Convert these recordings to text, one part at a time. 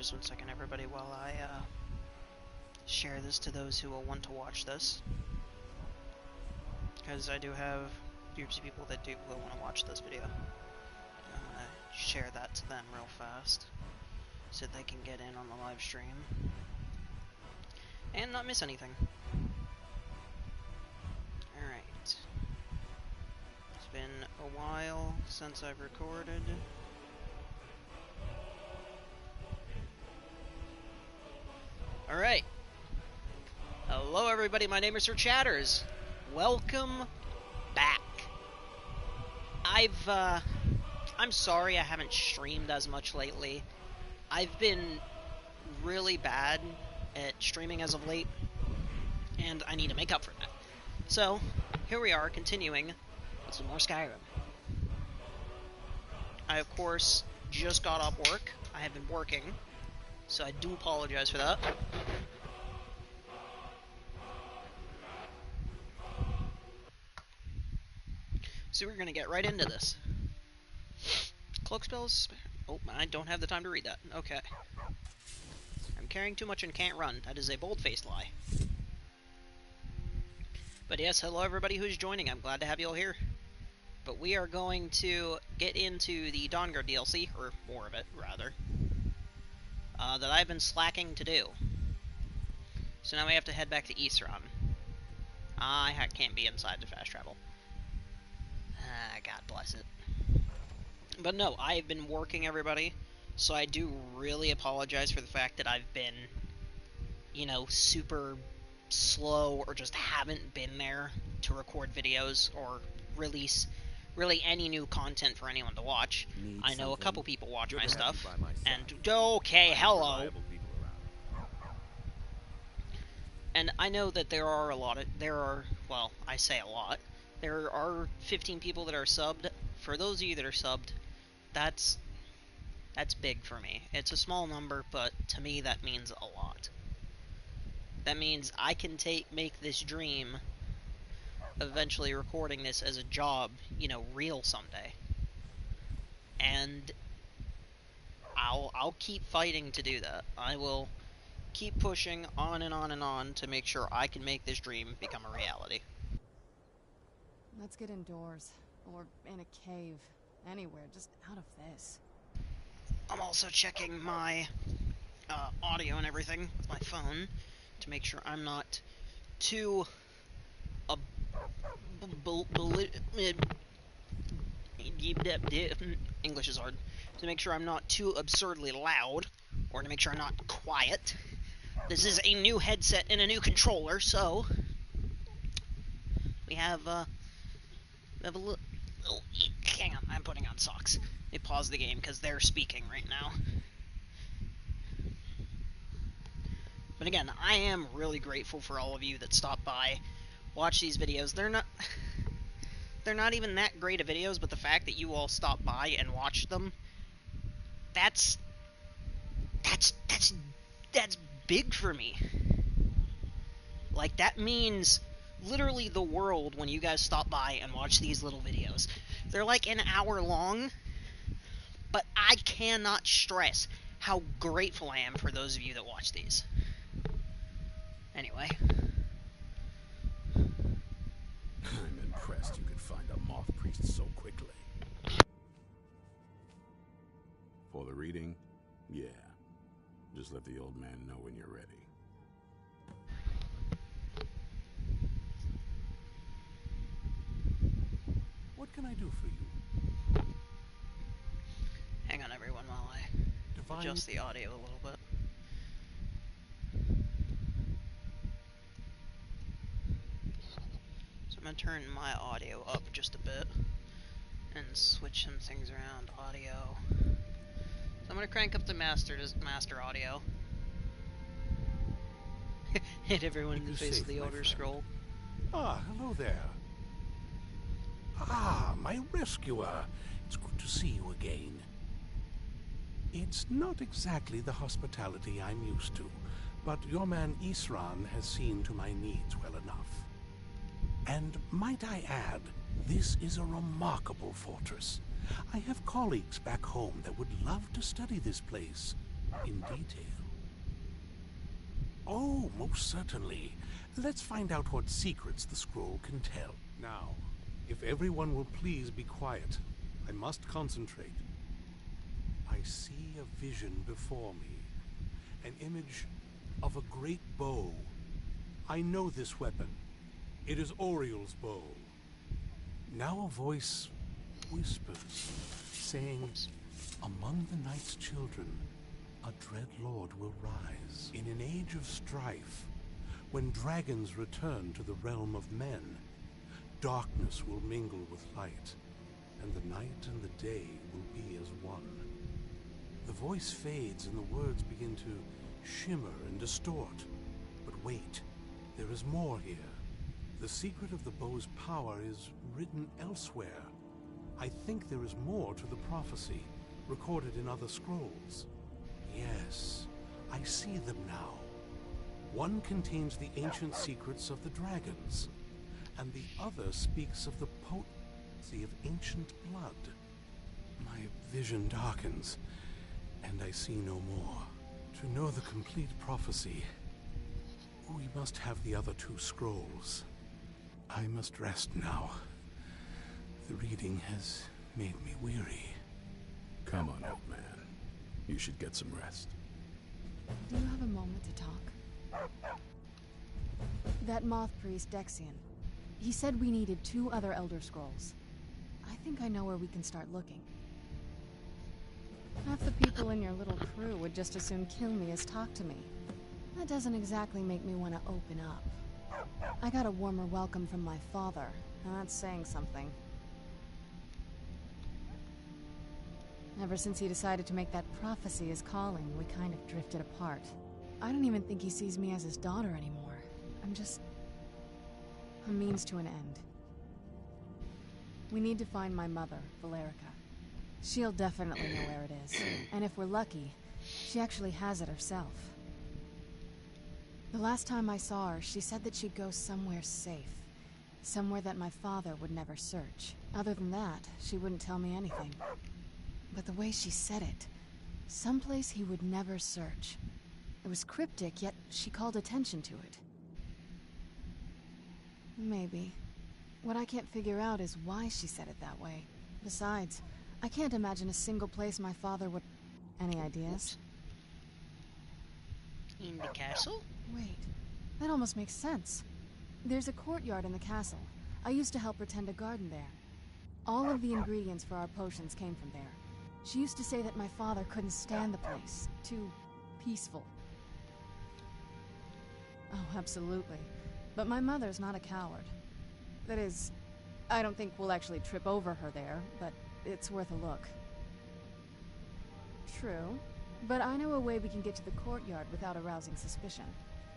just 1 second, everybody, while I share this to those who will want to watch this. Because I do have groups of people that will want to watch this video. I'm gonna share that to them real fast, so they can get in on the live stream and not miss anything. Alright. It's been a while since I've recorded. Alright. Hello everybody, my name is Sir Chatters. Welcome back. I'm sorry I haven't streamed as much lately. I've been really bad at streaming as of late, and I need to make up for that. So, here we are, continuing with some more Skyrim. I, of course, just got off work. I have been working, so I do apologize for that. So we're gonna get right into this. Cloak spells? Oh, I don't have the time to read that. Okay. I'm carrying too much and can't run. That is a bold-faced lie. But yes, hello everybody who's joining. I'm glad to have you all here. But we are going to get into the Dawnguard DLC, or more of it, rather, that I've been slacking to do. So now we have to head back to Isran. I can't be inside to fast travel. God bless it. But no, I've been working, everybody, so I do really apologize for the fact that I've been, you know, super slow or just haven't been there to record videos or release really any new content for anyone to watch. I know a couple people watch my stuff, and okay, hello. And I know that there are well, I say a lot. There are 15 people that are subbed. For those of you that are subbed, that's big for me. It's a small number, but to me that means a lot. That means I can make this dream, eventually recording this as a job, you know, real someday. And I'll keep fighting to do that. I will keep pushing on and on and on to make sure I can make this dream become a reality. Let's get indoors, or in a cave, anywhere, just out of this. I'm also checking my audio and everything with my phone to make sure I'm not too English is hard. To make sure I'm not too absurdly loud, or to make sure I'm not quiet. This is a new headset and a new controller, so we have a little... Oh, hang on, I'm putting on socks. Let me pause the game, because they're speaking right now. But again, I am really grateful for all of you that stop by, watch these videos. They're not even that great of videos, but the fact that you all stop by and watch them, that's big for me. Like, that means literally the world when you guys stop by and watch these little videos. They're like an hour long, but I cannot stress how grateful I am for those of you that watch these. Anyway. I'm impressed you could find a moth priest so quickly. For the reading? Yeah. Just let the old man know when you're ready. What can I do for you? Hang on, everyone, while I adjust the audio a little bit. So I'm going to turn my audio up just a bit and switch some things around. Audio. So I'm going to crank up the master audio. Hit everyone in the face with the Elder Scroll. Ah, hello there. Ah, my rescuer. It's good to see you again. It's not exactly the hospitality I'm used to, but your man Isran has seen to my needs well enough. And might I add, this is a remarkable fortress. I have colleagues back home that would love to study this place. in detail. Oh, most certainly. Let's find out what secrets the scroll can tell. Now, if everyone will please be quiet, I must concentrate. I see a vision before me, an image of a great bow. I know this weapon. It is Oriel's bow. Now a voice whispers, saying, among the night's children, a dread lord will rise. In an age of strife, when dragons return to the realm of men, darkness will mingle with light, and the night and the day will be as one. The voice fades and the words begin to shimmer and distort. But wait, there is more here. The secret of the bow's power is written elsewhere. I think there is more to the prophecy, recorded in other scrolls. Yes, I see them now. One contains the ancient secrets of the dragons, and the other speaks of the potency of ancient blood. My vision darkens, and I see no more. To know the complete prophecy, we must have the other two scrolls. I must rest now. The reading has made me weary. Come on, old man. You should get some rest. Do you have a moment to talk? That moth priest, Dexian. He said we needed 2 other Elder Scrolls. I think I know where we can start looking. Half the people in your little crew would just as soon kill me as talk to me. That doesn't exactly make me want to open up. I got a warmer welcome from my father, and that's saying something. Ever since he decided to make that prophecy his calling, we kind of drifted apart. I don't even think he sees me as his daughter anymore. I'm just a means to an end. We need to find my mother, Valerica. She'll definitely know where it is, and if we're lucky, she actually has it herself. The last time I saw her, she said that she'd go somewhere safe. Somewhere that my father would never search. Other than that, she wouldn't tell me anything. But the way she said it, someplace he would never search. It was cryptic, yet she called attention to it. Maybe. What I can't figure out is why she said it that way. Besides, I can't imagine a single place my father would... Any ideas? In the castle? Wait, that almost makes sense. There's a courtyard in the castle. I used to help her tend a garden there. All of the ingredients for our potions came from there. She used to say that my father couldn't stand the place. Too peaceful. Oh, absolutely. But my mother's not a coward. That is, I don't think we'll actually trip over her there, but it's worth a look. True, but I know a way we can get to the courtyard without arousing suspicion.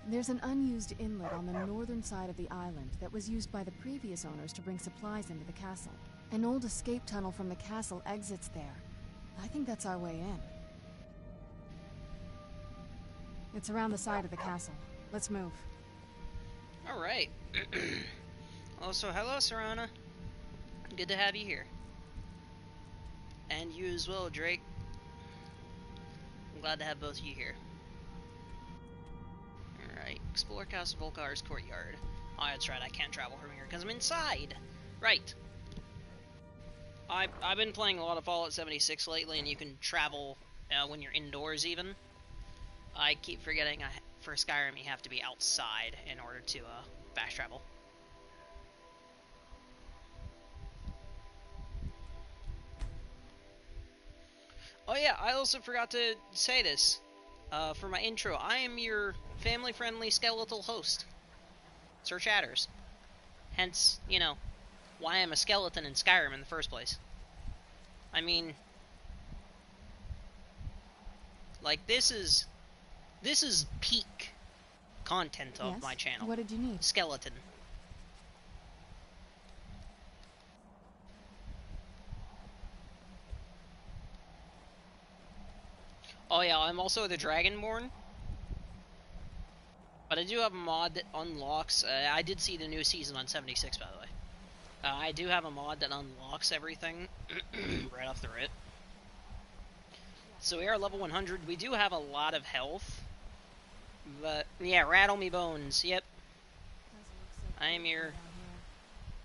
There's an unused inlet on the northern side of the island that was used by the previous owners to bring supplies into the castle. An old escape tunnel from the castle exits there. I think that's our way in. It's around the side of the castle. Let's move. Alright. Also, hello, Serana. Good to have you here. And you as well, Drake. I'm glad to have both of you here. Alright, explore Castle Volkar's courtyard. Oh, that's right, I can't travel from here because I'm inside! Right. I've been playing a lot of Fallout 76 lately, and you can travel when you're indoors even. I keep forgetting for Skyrim you have to be outside in order to fast travel. Oh yeah, I also forgot to say this for my intro. I am your family-friendly skeletal host, Sir Chatters. Hence, you know, why I'm a skeleton in Skyrim in the first place. I mean, like, this is peak content of my channel. What did you need? Skeleton. Oh yeah, I'm also the Dragonborn. But I do have a mod that unlocks... I did see the new season on 76, by the way. I do have a mod that unlocks everything right off the rip. So we are level 100. We do have a lot of health. But, yeah, rattle me bones. Yep. I am your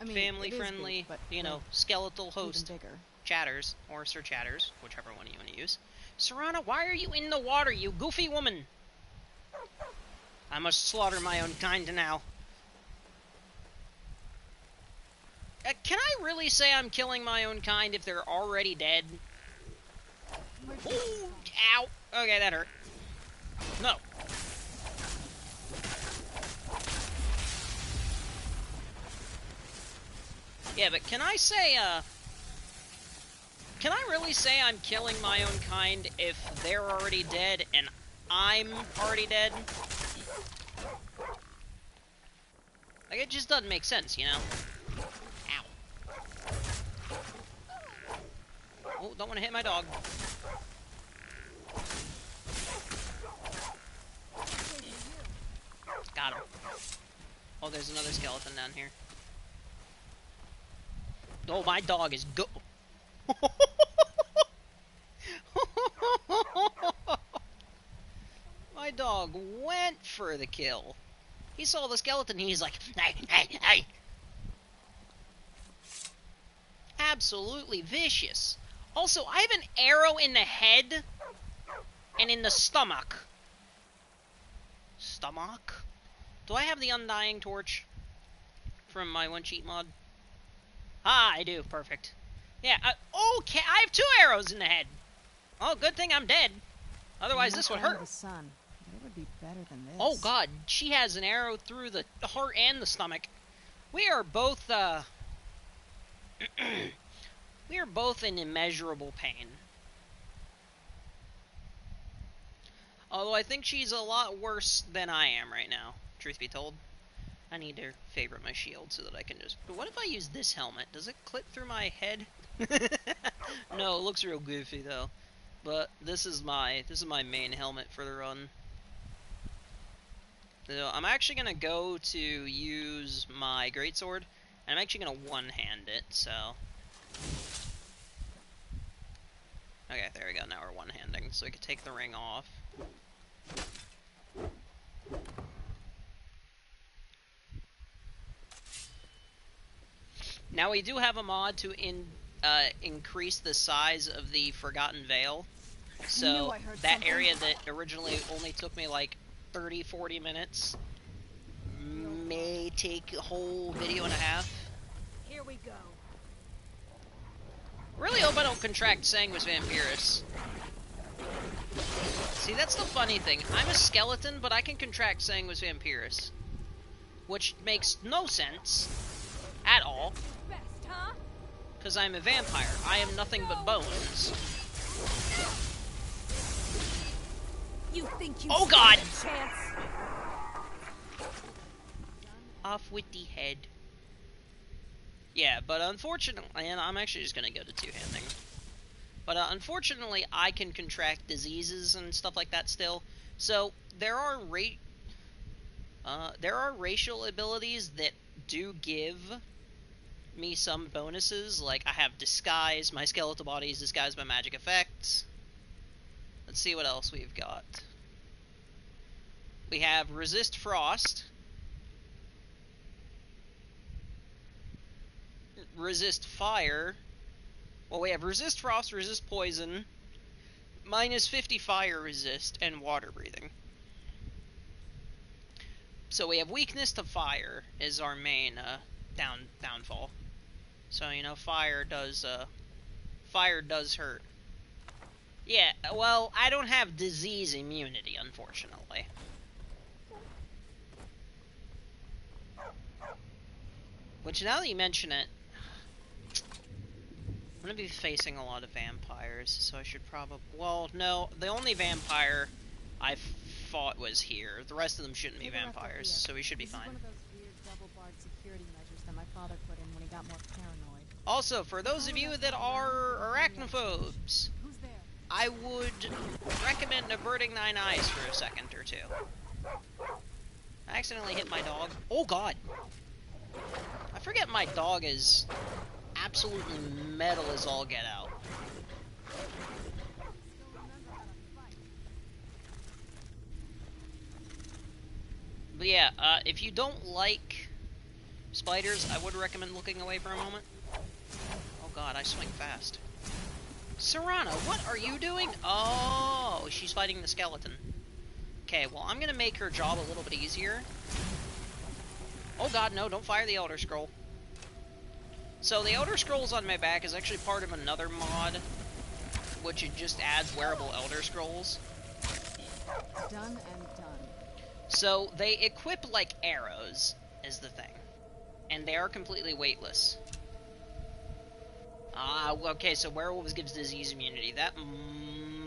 family-friendly, you know, skeletal host. Chatters, or Sir Chatters, whichever one you want to use. Serana, why are you in the water, you goofy woman? I must slaughter my own kind now. Can I really say I'm killing my own kind if they're already dead? Ooh, ow. Okay, that hurt. No. Yeah, but can I say, can I really say I'm killing my own kind if they're already dead and I'm already dead? Like, it just doesn't make sense, you know? Ow. Oh, don't want to hit my dog. Got him. Oh, there's another skeleton down here. Oh, my dog is go- My dog went for the kill. He saw the skeleton, he's like, hey, hey, hey. Absolutely vicious. Also, I have an arrow in the head and in the stomach. Stomach? Do I have the Undying Torch from my one cheat mod? Ah, I do. Perfect. Yeah, okay, I have 2 arrows in the head. Oh, good thing I'm dead. Otherwise, this would hurt. The sun. It would be better than this. Oh, God. She has an arrow through the heart and the stomach. We are both, we are both in immeasurable pain. Although I think she's a lot worse than I am right now, truth be told. I need to favorite my shield so that I can just... But what if I use this helmet? Does it clip through my head? No, it looks real goofy though. But this is my main helmet for the run. So I'm actually gonna go to use my greatsword, and I'm actually gonna one-hand it, so... Okay, there we go, now we're one-handing, so we can take the ring off. Now we do have a mod to increase the size of the Forgotten Vale. So that area that originally only took me like 30-40 minutes may take a whole video and a half. Here we go. Really hope I don't contract Sanguis Vampirus. See, that's the funny thing. I'm a skeleton, but I can contract Sanguis Vampirus. Which makes no sense at all. Because I'm a vampire. I am nothing but bones. You think you oh God! Chance? Off with the head. Yeah, but unfortunately, and I'm actually just gonna go to two-handing. But unfortunately, I can contract diseases and stuff like that still. So there are racial abilities that do give me some bonuses. Like I have disguise. My skeletal body is disguised by magic effects. Let's see what else we've got. We have resist frost. Resist fire. Well, we have resist frost, resist poison, minus 50 fire resist, and water breathing. So we have weakness to fire is our main downfall. So you know, fire does hurt. Yeah, well, I don't have disease immunity, unfortunately. Which, now that you mention it, I'm gonna be facing a lot of vampires, so I should probably... Well, no, the only vampire I fought was here. The rest of them shouldn't be vampires, so we should be fine. One of those weird double-barred security measures that my father put in when he got more paranoid. Also, for those of you that are arachnophobes, I would recommend averting 9 eyes for a second or two. I accidentally hit my dog. Oh God! I forget my dog is absolutely metal as all get out. But yeah, if you don't like spiders, I would recommend looking away for a moment. Oh god, I swing fast. Serana, what are you doing? Oh, she's fighting the skeleton. Okay, well, I'm gonna make her job a little bit easier. Oh god, no, don't fire the Elder Scroll. So the Elder Scrolls on my back is actually part of another mod, which it just adds wearable Elder Scrolls. Done and done. So they equip like arrows, is the thing. And they are completely weightless. Okay, so werewolves gives disease immunity. That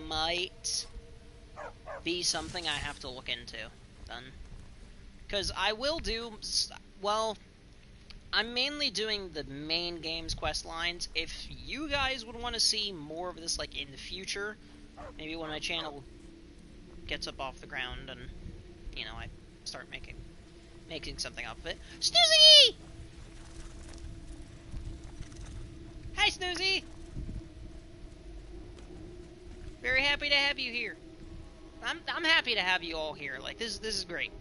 might be something I have to look into, then. Because I will do, well, I'm mainly doing the main game's quest lines. If you guys would want to see more of this, like, in the future, maybe when my channel gets up off the ground and, you know, I start making something up of it. Snoozy! Hi, Snoozy! Very happy to have you here. I'm happy to have you all here. Like, this is great.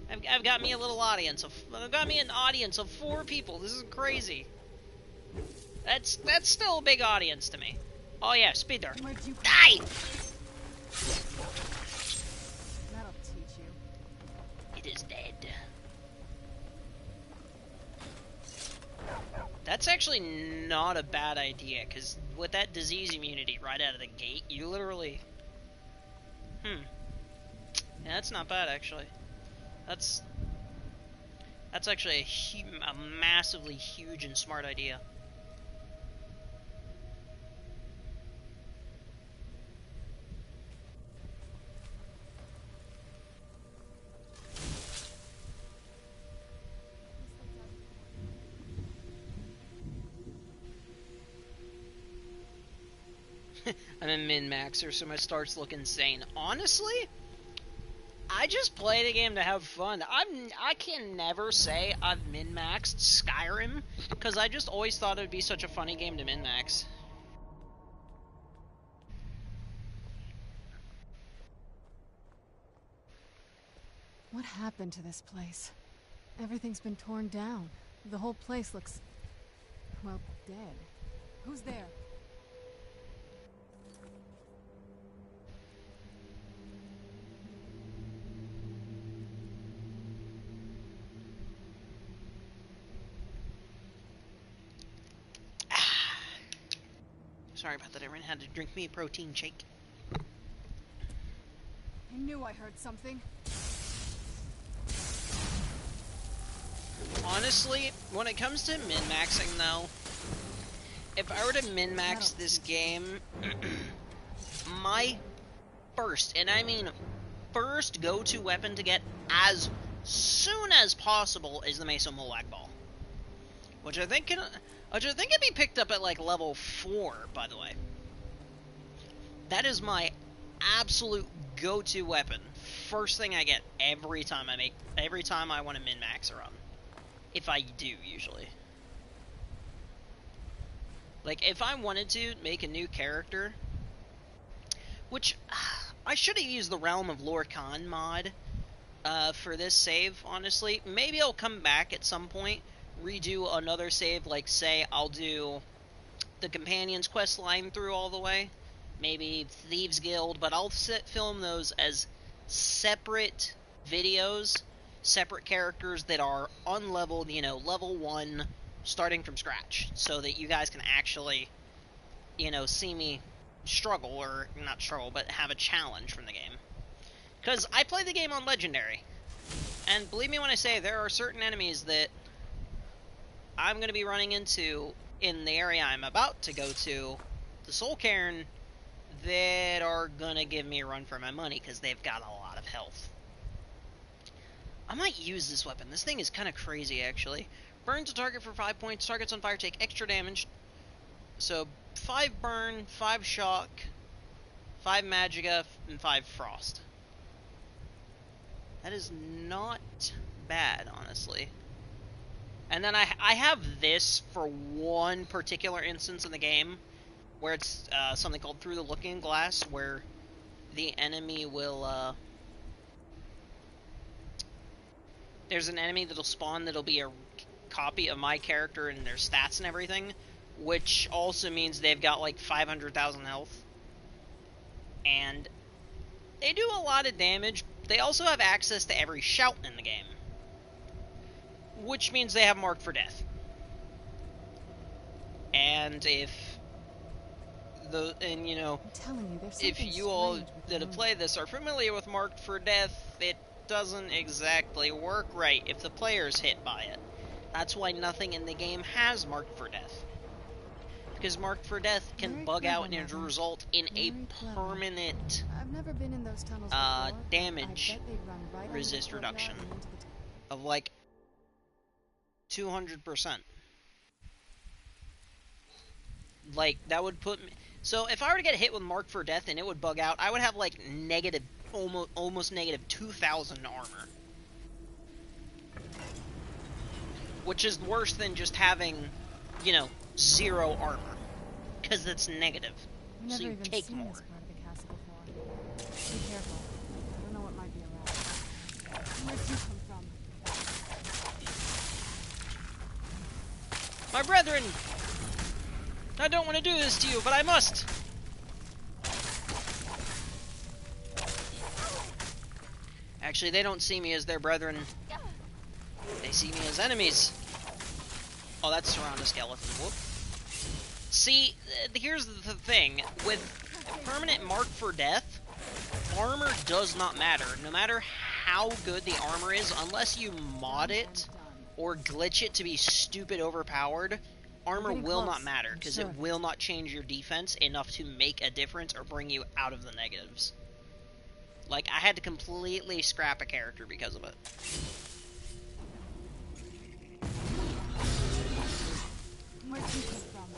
I've got me a little audience I've got me an audience of 4 people. This is crazy. That's still a big audience to me. Oh yeah, speed dart. Die! That'll teach you. It is dead. That's actually not a bad idea, because with that disease immunity right out of the gate, you literally... Yeah, that's not bad, actually. That's actually a massively huge and smart idea. I'm a min-maxer, so my starts look insane. Honestly, I just play the game to have fun. I can never say I've min-maxed Skyrim, because I just always thought it would be such a funny game to min-max. What happened to this place? Everything's been torn down. The whole place looks... well, dead. Who's there? Sorry about that, everyone had to drink me a protein shake. I knew I heard something. Honestly, when it comes to min-maxing though, if I were to min-max this game, my first, and I mean first go-to weapon to get as soon as possible is the Meso Molag Ball. Which I think can be picked up at like level 4, by the way. That is my absolute go-to weapon. First thing I get every time I want to min-max a run. If I do, usually. Like, if I wanted to make a new character, which I should have used the Realm of Lorkhan mod for this save, honestly. Maybe I'll come back at some point, redo another save, like, say, I'll do the Companion's quest line through all the way. Maybe Thieves Guild, but I'll film those as separate videos, separate characters that are unleveled, you know, level 1, starting from scratch, so that you guys can actually, you know, see me struggle, or not struggle, but have a challenge from the game. Because I play the game on Legendary, and believe me when I say there are certain enemies that I'm going to be running into in the area I'm about to go to, the Soul Cairn, that are going to give me a run for my money, because they've got a lot of health. I might use this weapon. This thing is kind of crazy, actually. Burns a target for 5 points. Targets on fire take extra damage. So, 5 burn, 5 shock, 5 magicka, and 5 frost. That is not bad, honestly. And then I have this for one particular instance in the game, where it's something called Through the Looking Glass, where the enemy will there's an enemy that'll spawn that'll be a copy of my character and their stats and everything, which also means they've got like 500,000 health. And they do a lot of damage. They also have access to every shout in the game, which means they have Marked for Death. And if if you all that have played this are familiar with Marked for Death, it doesn't exactly work right if the player's hit by it. That's why nothing in the game has Marked for Death. Because Marked for Death can bug out and result in a permanent damage resist reduction of like 200%. Like, that would put me... So, if I were to get hit with Marked for Death and it would bug out, I would have, like, almost negative 2,000 armor. Which is worse than just having, 0 armor. Because it's negative. So you take more. This part of the castle before. Be careful. I don't know what might be around. Where'd you come from? My brethren! I don't want to do this to you, but I must! Actually, they don't see me as their brethren. They see me as enemies. Oh, that's surround a skeleton. Whoop. See, here's the thing. With permanent Marked for Death, armor does not matter. No matter how good the armor is, unless you mod it or glitch it to be stupid overpowered, armor will not matter, because it will not change your defense enough to make a difference or bring you out of the negatives. Like, I had to completely scrap a character because of it. Where'd you come from?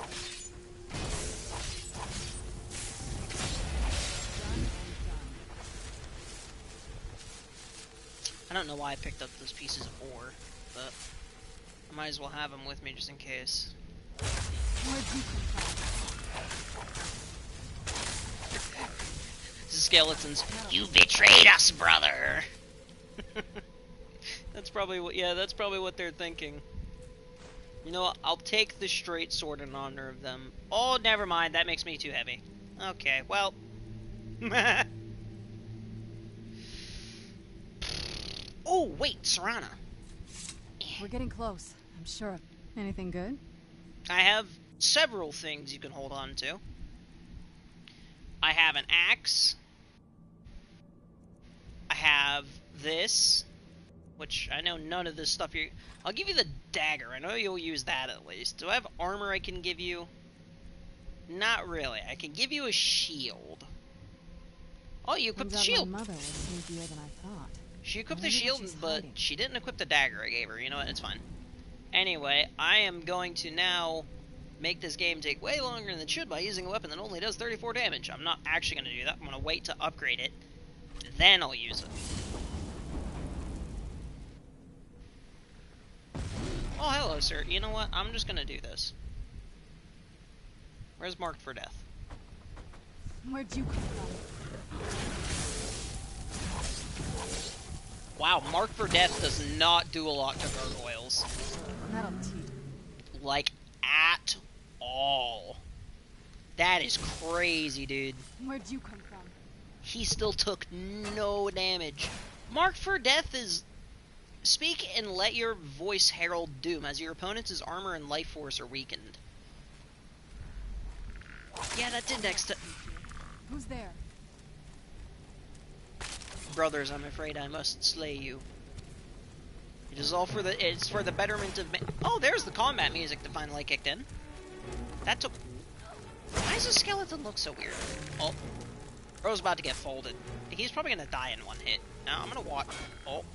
I don't know why I picked up those pieces of ore, but I might as well have them with me just in case. Where'd you come from? Skeletons, you betrayed us, brother! That's probably what they're thinking. You know what, I'll take the straight sword in honor of them. Oh, never mind, that makes me too heavy. Okay, well. Oh, wait, Serana. We're getting close, I'm sure. Anything good? I have several things you can hold on to. I have an axe. I have this, which I know none of this stuff you... I'll give you the dagger. I know you'll use that at least. Do I have armor I can give you? Not really. I can give you a shield. Oh, you equipped the shield. My mother was sneakier than I thought. She equipped the shield, but she didn't equip the dagger I gave her. You know what? It's fine. Anyway, I am going to now make this game take way longer than it should by using a weapon that only does 34 damage. I'm not actually going to do that. I'm going to wait to upgrade it. Then I'll use it. Oh, hello, sir. You know what? I'm just going to do this. Where's Marked for Death? Where'd you come from? Wow, Marked for Death does not do a lot to gargoyles. That'll teach. Like, at all. That is crazy, dude. Where'd you come from? He still took no damage. Marked for Death is... Speak and let your voice herald doom, as your opponent's armor and life force are weakened. Yeah, that's indexed to... Who's there? Brothers, I'm afraid I must slay you. It is all for the... It's for the betterment of... Oh, there's the combat music that finally kicked in. That took... Why does the skeleton look so weird? Oh. Bro's about to get folded. He's probably gonna die in one hit. Now, I'm gonna watch... Oh.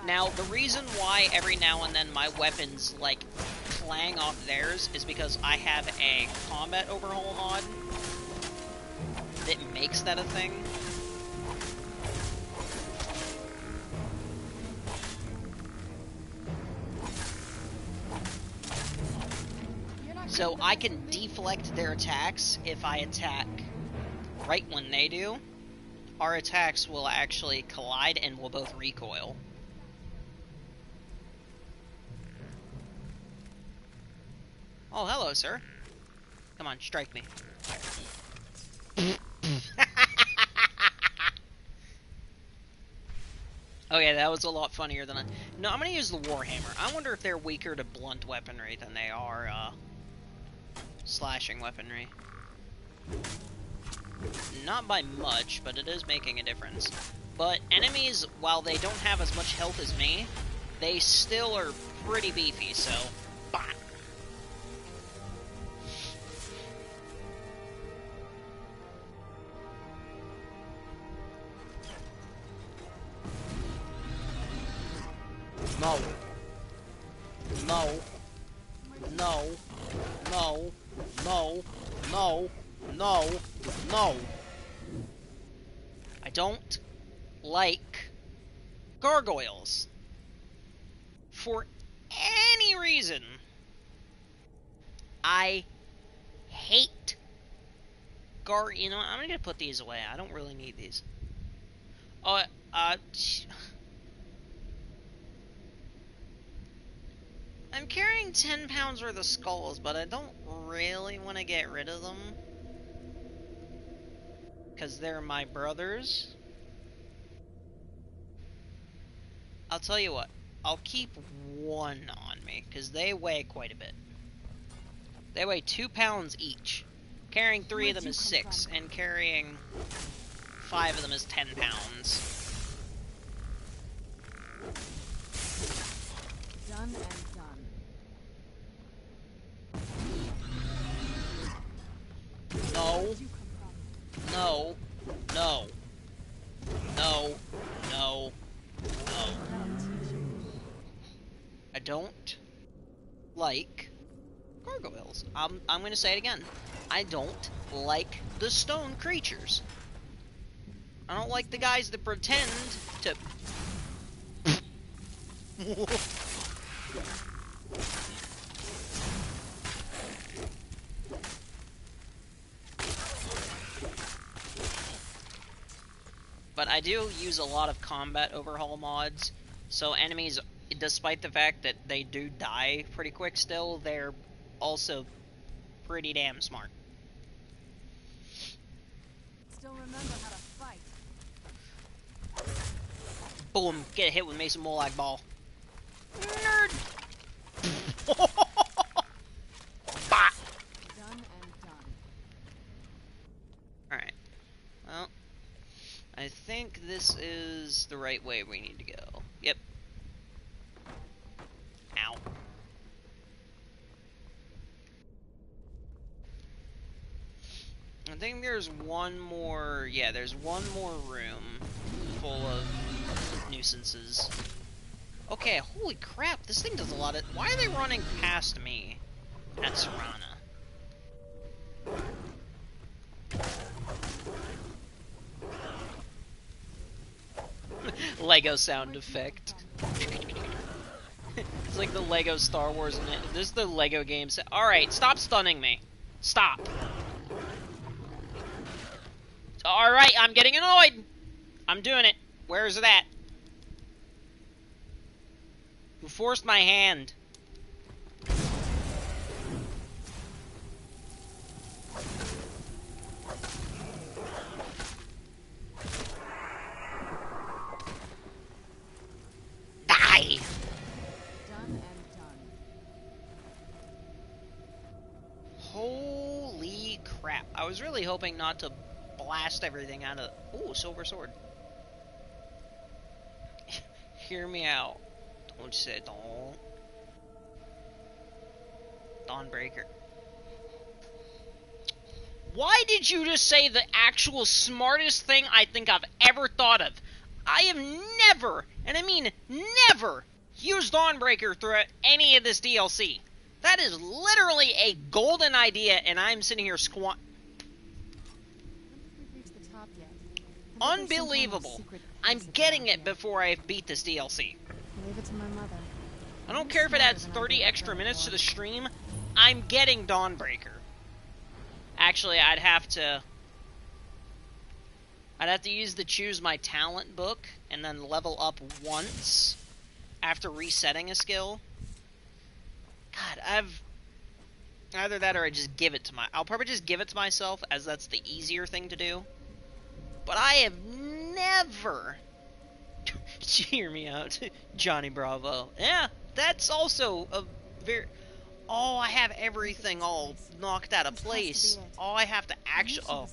Now, the reason why every now and then my weapons, like, clang off theirs is because I have a combat overhaul mod that makes that a thing. So I can deflect their attacks if I attack right when they do, our attacks will actually collide and will both recoil. Oh, hello, sir. Come on, strike me. Okay, that was a lot funnier than I... No, I'm gonna use the Warhammer. I wonder if they're weaker to blunt weaponry than they are, slashing weaponry. Not by much, but it is making a difference. But enemies, while they don't have as much health as me, they still are pretty beefy, so... Bah! No. No. No. No. No. No. No. No. I don't like gargoyles. For any reason. I hate you know what? I'm gonna put these away. I don't really need these. Oh, I'm carrying 10 pounds worth of skulls, but I don't really want to get rid of them. Because they're my brothers. I'll tell you what. I'll keep one on me, because they weigh quite a bit. They weigh 2 pounds each. Carrying 3 of them is 6, and carrying 5 of them is 10 pounds. Done and done. No. No. No. No. No. No. I don't like gargoyles. I'm gonna say it again. I don't like the stone creatures. I don't like the guys that pretend to... But I do use a lot of combat overhaul mods, so enemies, despite the fact that they do die pretty quick still, they're also pretty damn smart. Still remember how to fight. Boom, get hit with Mason Molag Ball. Nerd! Bah! Done and done. Alright. Well, I think this is the right way we need to go. Yep. Ow. I think there's one more... Yeah, there's one more room full of nuisances. Okay, holy crap, this thing does a lot of... Why are they running past me at Serana? Lego sound effect. It's like the Lego Star Wars. This is the Lego games. Alright, stop stunning me. Stop. Alright, I'm getting annoyed. I'm doing it. Where's it at? Who forced my hand? Die! Done and done. Holy crap. I was really hoping not to blast everything out of... Ooh, silver sword. Hear me out. Don't say don't. Dawnbreaker. Why did you just say the actual smartest thing I think I've ever thought of? I have never, and I mean never, used Dawnbreaker throughout any of this DLC. That is literally a golden idea, and I'm sitting here We've reached the top yet. Unbelievable. I'm getting it before I beat this DLC. Leave it to my mother. I don't care if it adds 30 extra minutes to the stream. I'm getting Dawnbreaker. Actually, I'd have to use the choose my talent book and then level up once after resetting a skill. God, either that or I just give it to I'll probably just give it to myself, as that's the easier thing to do. But I have never... Hear me out, Johnny Bravo. Yeah, that's also a very... Oh, I have everything all knocked out of place. Oh, I have to actually... Oh.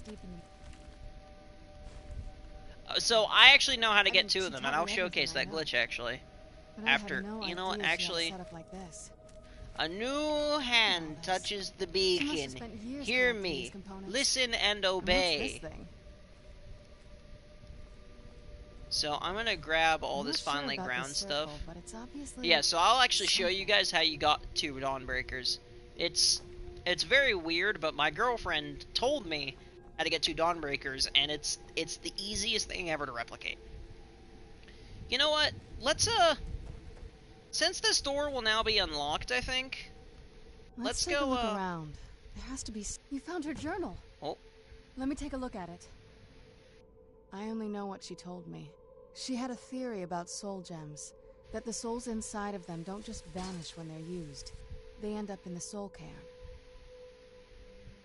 So I actually know how to get two of them, and I'll showcase that glitch, actually. After... You know what, actually... A new hand touches the beacon. Hear me. Listen and obey. So I'm gonna grab all this finely ground stuff. Yeah, so I'll actually show you guys how you got to Dawnbreakers. It's very weird, but my girlfriend told me how to get to Dawnbreakers, and it's the easiest thing ever to replicate. You know what? Let's since this door will now be unlocked, I think. Let's take go a look around. There has to be. You found her journal. Oh. Let me take a look at it. I only know what she told me. She had a theory about soul gems, that the souls inside of them don't just vanish when they're used. They end up in the soul cairn.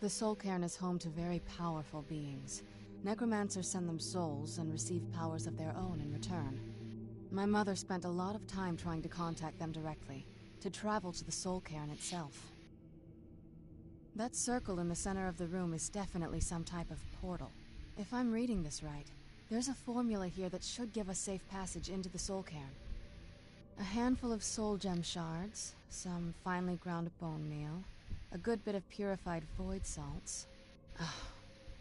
The soul cairn is home to very powerful beings. Necromancers send them souls and receive powers of their own in return. My mother spent a lot of time trying to contact them directly, to travel to the soul cairn itself. That circle in the center of the room is definitely some type of portal. If I'm reading this right, there's a formula here that should give us safe passage into the soul cairn. A handful of soul gem shards, some finely ground bone meal, a good bit of purified void salts. Oh,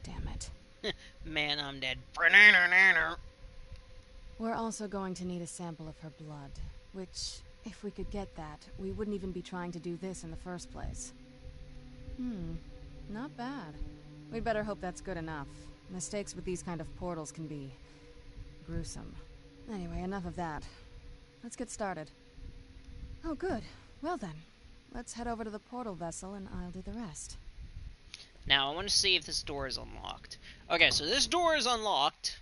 damn it. Man, I'm dead. We're also going to need a sample of her blood, which, if we could get that, we wouldn't even be trying to do this in the first place. Not bad. We'd better hope that's good enough. Mistakes with these kind of portals can be gruesome. Anyway, enough of that. Let's get started. Oh, good. Well then, let's head over to the portal vessel and I'll do the rest. Now, I want to see if this door is unlocked. Okay, so this door is unlocked.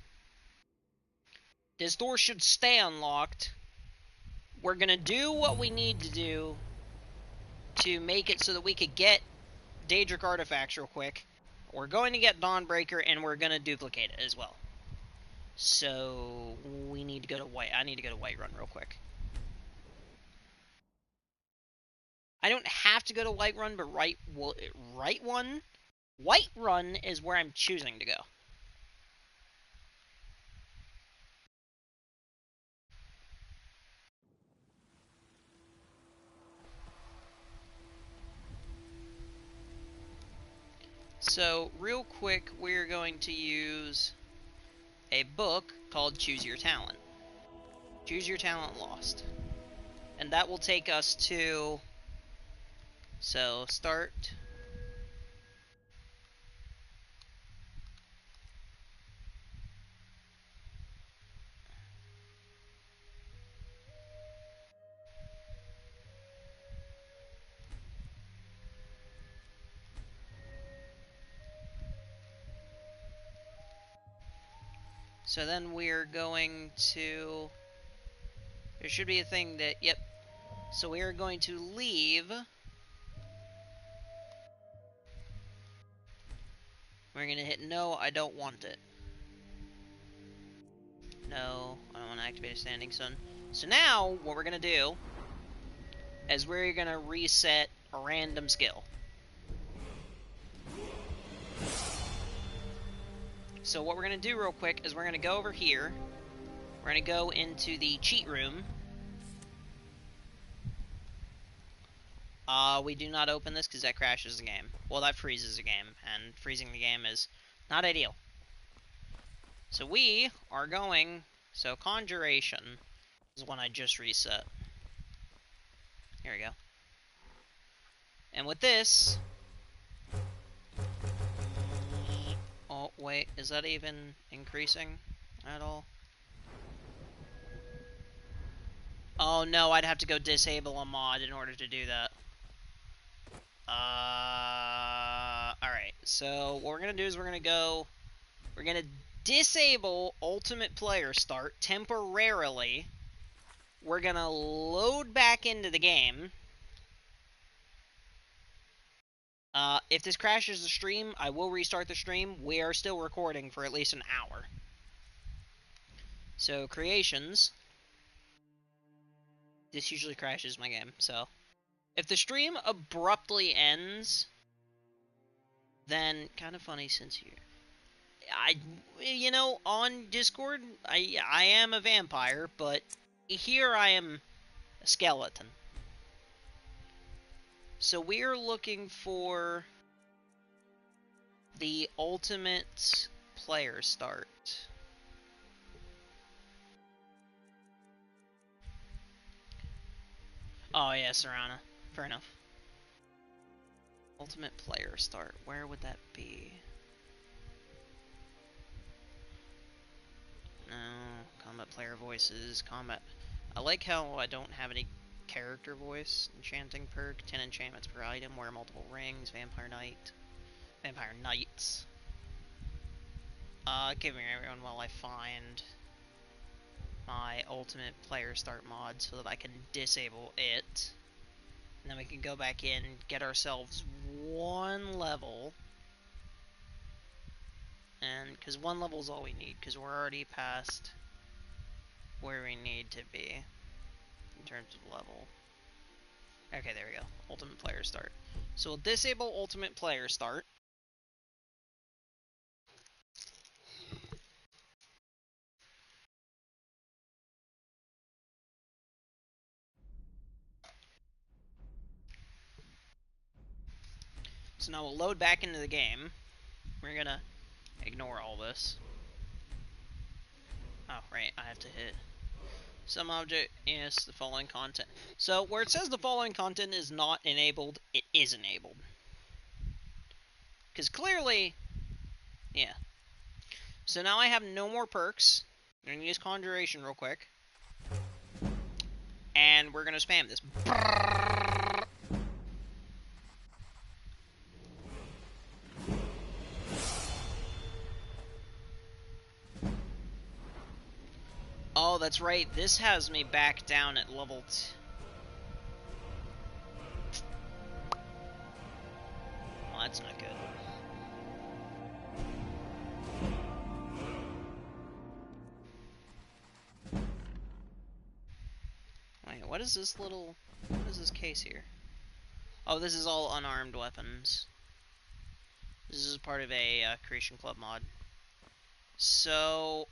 This door should stay unlocked. We're gonna do what we need to do to make it so that we could get Daedric artifacts real quick. We're going to get Dawnbreaker, and we're gonna duplicate it as well. So we need to go to I need to go to Whiterun real quick. I don't have to go to Whiterun, but Whiterun is where I'm choosing to go. So, real quick, we're going to use a book called Choose Your Talent. Choose Your Talent Lost. And that will take us to... So, start... So then we're going to... There should be a thing that... Yep. So we are going to leave... We're going to hit no, I don't want it. No, I don't want to activate a standing sun. So now, what we're going to do is we're going to reset a random skill. So what we're going to do real quick is we're going to go over here. We're going to go into the cheat room. We do not open this because that crashes the game. Well, that freezes the game, and freezing the game is not ideal. So we are going... So Conjuration is one I just reset. Here we go. And with this... Oh, wait, is that even increasing at all? Oh no, I'd have to go disable a mod in order to do that. Alright. So what we're gonna do is we're gonna disable ultimate player start temporarily. We're gonna load back into the game. If this crashes the stream, I will restart the stream. We are still recording for at least an hour. So, creations. This usually crashes my game, so. If the stream abruptly ends, then kind of funny since you know, on Discord, I am a vampire, but here I am a skeleton. So we're looking for the ultimate player start. Oh yeah, Serana. Fair enough. Ultimate player start. Where would that be? No. Combat player voices. Combat. I like how I don't have any character voice. Enchanting perk. 10 enchantments per item. Wear multiple rings. Vampire knight. Vampire knights. Give me everyone while I find my ultimate player start mod so that I can disable it. And then we can go back in, get ourselves one level. And, because one level is all we need, because we're already past where we need to be in terms of level. Okay, there we go. Ultimate player start. So we'll disable ultimate player start. So now we'll load back into the game. We're gonna ignore all this. Oh, right, I have to hit some object. Yes, the following content. So where it says the following content is not enabled, it is enabled. Because clearly, yeah. So now I have no more perks. I'm gonna use Conjuration real quick. And we're gonna spam this. Oh, that's right. This has me back down at level 2. Well, that's not good. Wait, what is this little... What is this case here? Oh, this is all unarmed weapons. This is part of a Creation Club mod. So,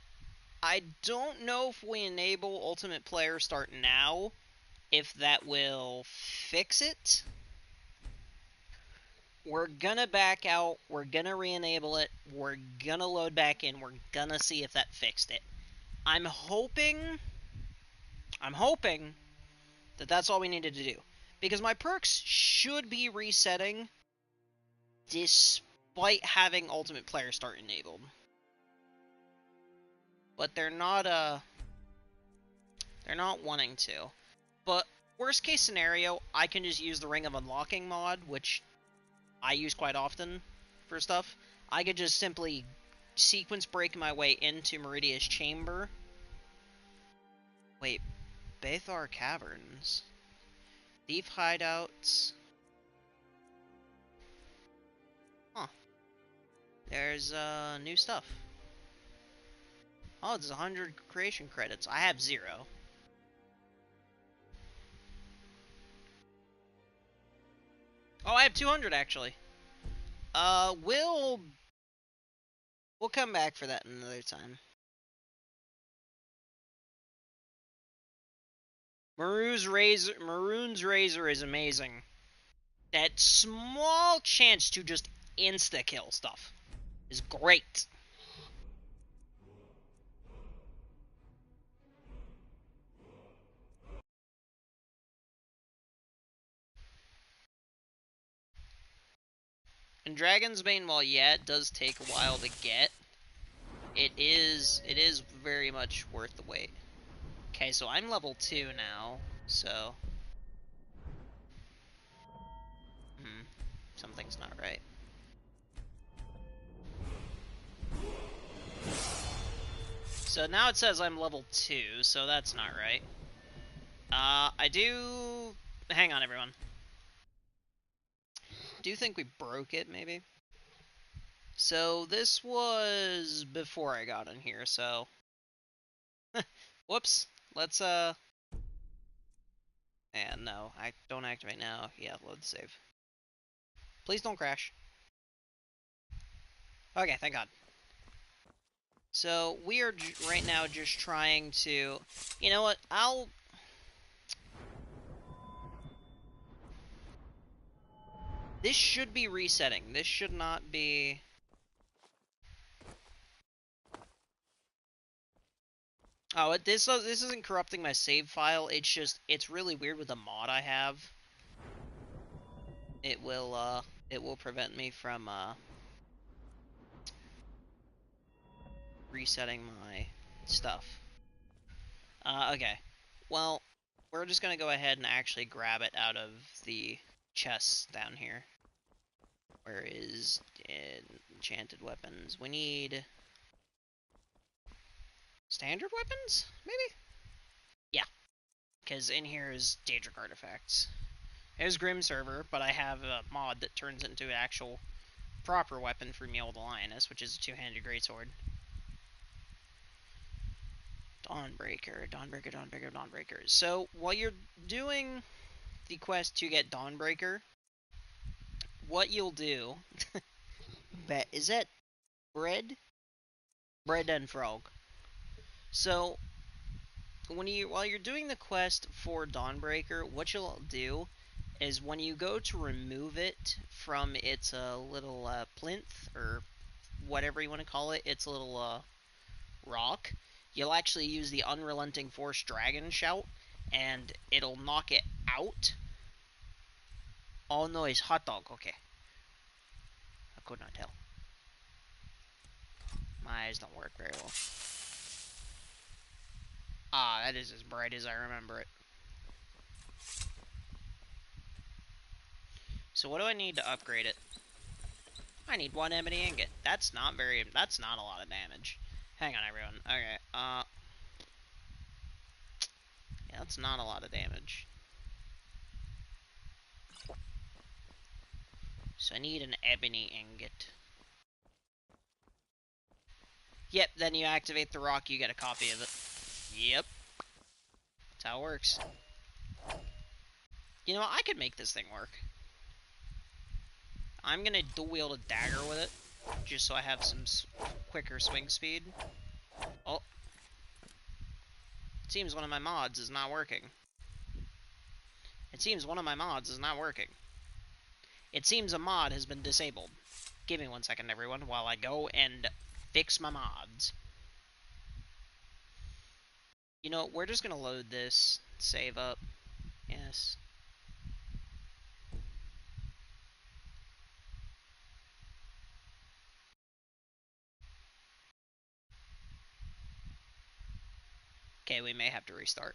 I don't know if we enable Ultimate Player Start now, if that will fix it. We're gonna back out, we're gonna re-enable it, we're gonna load back in, we're gonna see if that fixed it. I'm hoping that that's all we needed to do. Because my perks should be resetting despite having Ultimate Player Start enabled. But they're not wanting to. But worst case scenario, I can just use the Ring of Unlocking mod, which I use quite often for stuff. I could just simply sequence break my way into Meridia's chamber. Wait, Bathar Caverns? Thief hideouts? Huh. There's, new stuff. Oh, there's 100 creation credits. I have 0. Oh, I have 200, actually. We'll come back for that another time. Maroon's Razor is amazing. That small chance to just insta-kill stuff is great. And Dragon's Bane, while yeah, it does take a while to get, it is very much worth the wait. Okay, so I'm level 2 now, so... something's not right. So now it says I'm level 2, so that's not right. I do... Hang on, everyone. Do you think we broke it, maybe? So this was before I got in here, so... Whoops. Let's, And no, I don't activate now. Yeah, load the save. Please don't crash. Okay, thank God. So, we are right now just trying to... You know what, This should be resetting. This should not be... Oh, this isn't corrupting my save file. It's just, it's really weird with the mod I have. It will prevent me from, resetting my stuff. Okay. Well, we're just gonna go ahead and actually grab it out of the chests down here. Where is enchanted weapons? We need standard weapons, maybe? Yeah, because in here is Daedric artifacts. There's Grim Server, but I have a mod that turns it into an actual proper weapon for Mule the Lioness, which is a two-handed greatsword. Dawnbreaker, Dawnbreaker, Dawnbreaker, Dawnbreaker. So, while you're doing the quest to get Dawnbreaker, what you'll do... is that bread? Bread and frog. So, while you're doing the quest for Dawnbreaker, what you'll do is when you go to remove it from its little plinth, or whatever you want to call it, its little rock, you'll actually use the Unrelenting Force Dragon Shout, and it'll knock it out. Oh no, it's hot dog, okay. I could not tell. My eyes don't work very well. Ah, that is as bright as I remember it. So what do I need to upgrade it? I need 1 ebony ingot. That's not a lot of damage. Hang on, everyone. Okay, yeah, that's not a lot of damage. So I need an ebony ingot. Yep, then you activate the rock, you get a copy of it. Yep. That's how it works. You know, I could make this thing work. I'm gonna dual-wield a dagger with it, just so I have some quicker swing speed. Oh. It seems one of my mods is not working. It seems one of my mods is not working. It seems a mod has been disabled. Give me 1 second, everyone, while I go and fix my mods. You know, we're just gonna load this, save up. Yes. Okay, we may have to restart.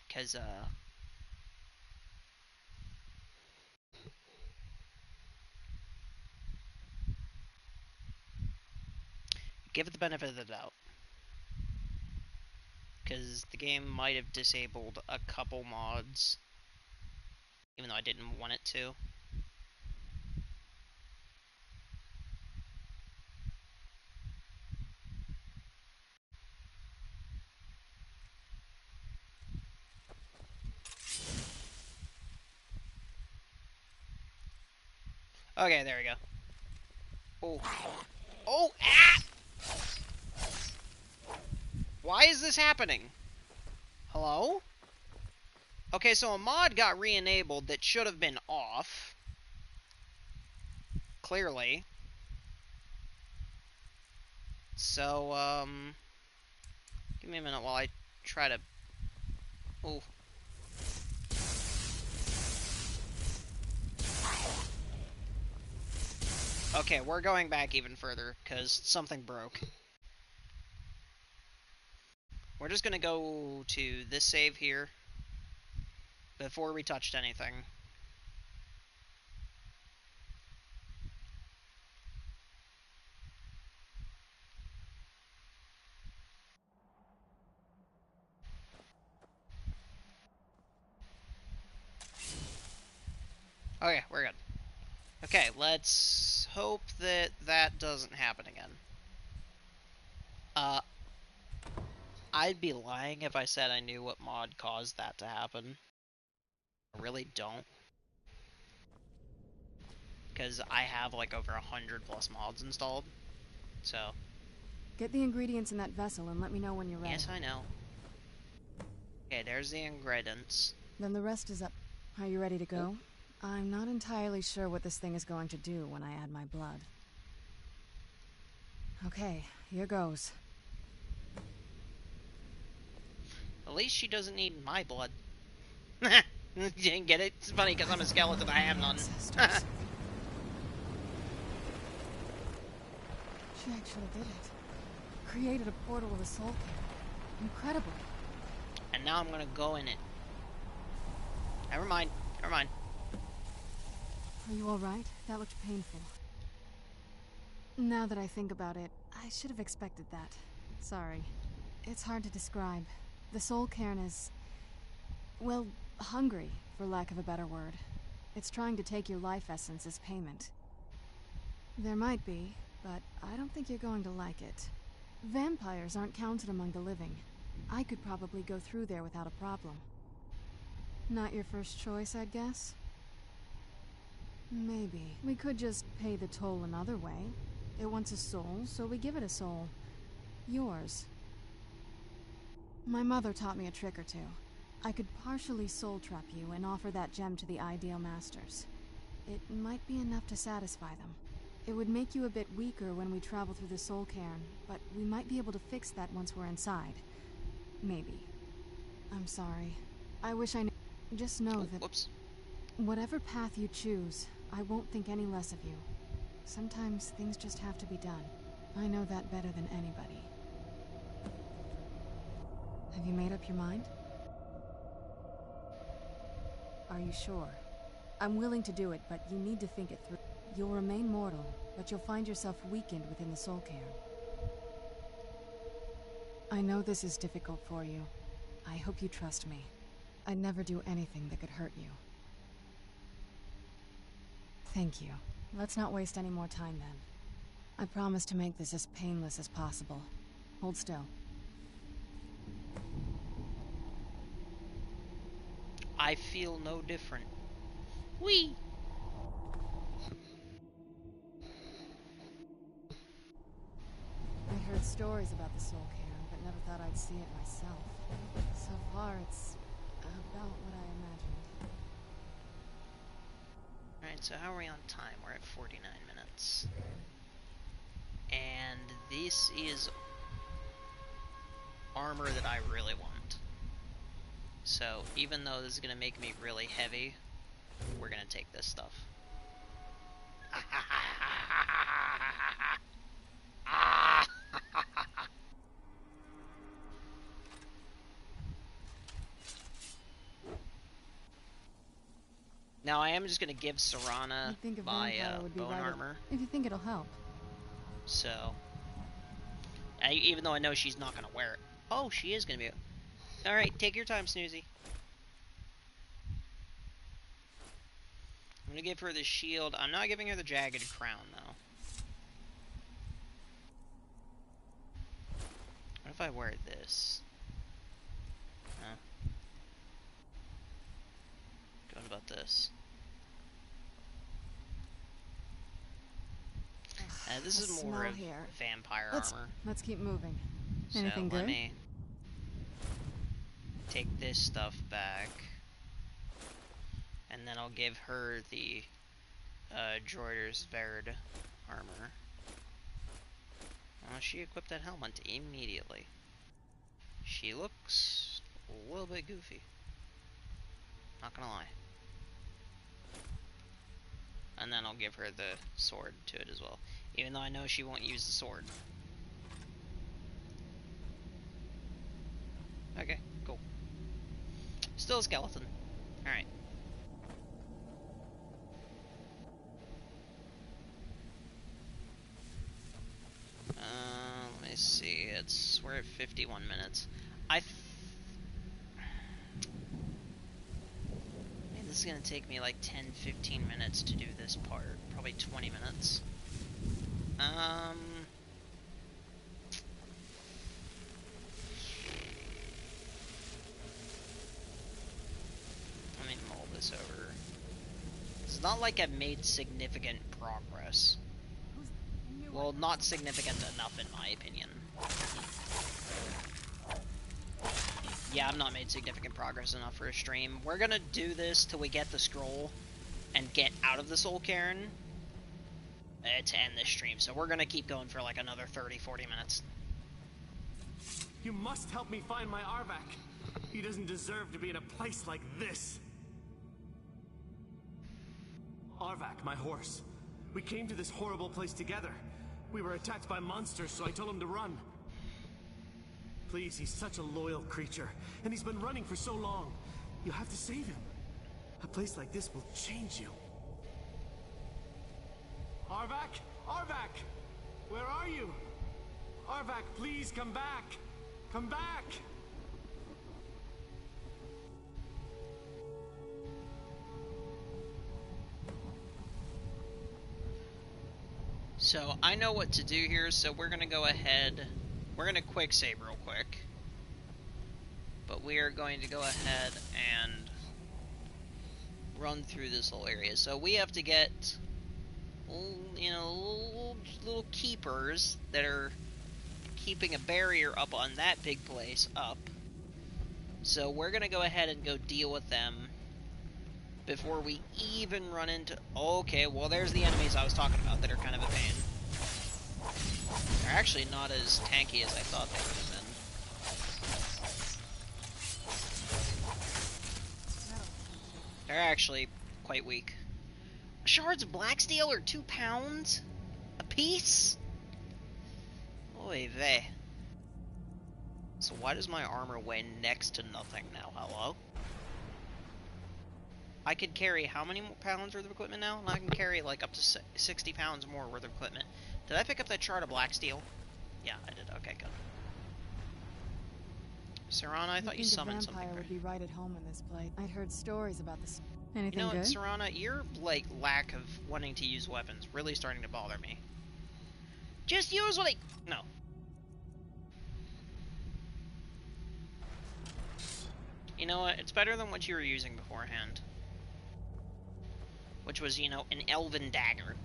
Because, give it the benefit of the doubt. Because the game might have disabled a couple mods, even though I didn't want it to. Okay, there we go. Oh. Oh, ah! Why is this happening? Hello? Okay, so a mod got re-enabled that should have been off. Clearly. So, give me a minute while I try to... Oh. Okay, we're going back even further, because something broke. We're just gonna go to this save here, before we touched anything. Okay, we're good. Okay, let's hope that that doesn't happen again. I'd be lying if I said I knew what mod caused that to happen. I really don't. Because I have like over 100 plus mods installed. So. Get the ingredients in that vessel and let me know when you're ready. Yes, I know. Okay, there's the ingredients. Then the rest is up. Are you ready to go? I'm not entirely sure what this thing is going to do when I add my blood. Okay, here goes. At least she doesn't need my blood. Didn't get it? It's funny because I'm a skeleton, I have none. She actually did it. Created a portal with a soul care. Incredible. And now I'm gonna go in it. Never mind. Never mind. Are you alright? That looked painful. Now that I think about it, I should have expected that. Sorry. It's hard to describe. The soul cairn is... well, hungry, for lack of a better word. It's trying to take your life essence as payment. There might be, but I don't think you're going to like it. Vampires aren't counted among the living. I could probably go through there without a problem. Not your first choice, I'd guess? Maybe. We could just pay the toll another way. It wants a soul, so we give it a soul. Yours. My mother taught me a trick or two. I could partially soul trap you and offer that gem to the ideal masters. It might be enough to satisfy them. It would make you a bit weaker when we travel through the soul cairn, but we might be able to fix that once we're inside. Maybe. I'm sorry. I wish I knew. Just know that... Whoops. Whatever path you choose, I won't think any less of you. Sometimes things just have to be done. I know that better than anybody. Have you made up your mind? Are you sure? I'm willing to do it, but you need to think it through. You'll remain mortal, but you'll find yourself weakened within the soul cairn. I know this is difficult for you. I hope you trust me. I'd never do anything that could hurt you. Thank you. Let's not waste any more time then. I promise to make this as painless as possible. Hold still. I feel no different. Whee! I'd heard stories about the soul cairn, but never thought I'd see it myself. So far, it's about what I imagined. Alright, so how are we on time? We're at 49 minutes. And this is armor that I really want. So, even though this is going to make me really heavy, we're going to take this stuff. Now, I am just going to give Serana my bone armor. If you think it'll help. So, even though I know she's not going to wear it. Oh, she is going to be... Alright, take your time, Snoozy. I'm going to give her the shield. I'm not giving her the jagged crown, though. What if I wear this? Huh? What about this? This is more of vampire armor. Let's keep moving. So Anything good? Let me take this stuff back. And then I'll give her the Droider's Verd armor. She equipped that helmet immediately. She looks a little bit goofy. Not gonna lie. And then I'll give her the sword to it as well. Even though I know she won't use the sword. Okay, cool. Still a skeleton. Alright. Let me see. We're at 51 minutes. Man, this is gonna take me like 10-15 minutes to do this part. Probably 20 minutes. Let me mull this over. It's not like I've made significant progress. Well, not significant enough in my opinion. Yeah, I've not made significant progress enough for a stream. We're gonna do this till we get the scroll and get out of the Soul Cairn to end this stream. So we're gonna keep going for like another 30-40 minutes. You must help me find my Arvak. He doesn't deserve to be in a place like this. Arvak, my horse. We came to this horrible place together. We were attacked by monsters, so I told him to run. Please, he's such a loyal creature, and he's been running for so long. You have to save him. A place like this will change you. Arvak? Arvak! Where are you? Arvak, please come back! Come back! So I know what to do here, so we're gonna go ahead. We're gonna quick save real quick. But we are going to go ahead and run through this whole area. So we have to get, you know, little keepers that are keeping a barrier up on that big place up. So we're gonna go ahead and go deal with them before we even run into... Okay, well there's the enemies I was talking about that are kind of a pain. They're actually not as tanky as I thought they would have been. They're actually quite weak. Shards of black steel are 2 pounds a piece? Oy vey. So why does my armor weigh next to nothing now? Hello? I could carry how many more pounds worth of equipment now? I can carry like up to 60 pounds more worth of equipment. Did I pick up that shard of black steel? Yeah, I did. Okay, good. Serana, I thought you summoned something. Vampire would be right at home in this place. I'd heard stories about this. Anything You know what, good? Serana, your like lack of wanting to use weapons really starting to bother me. Just use what I... No. You know what? It's better than what you were using beforehand. Which was, you know, an elven dagger.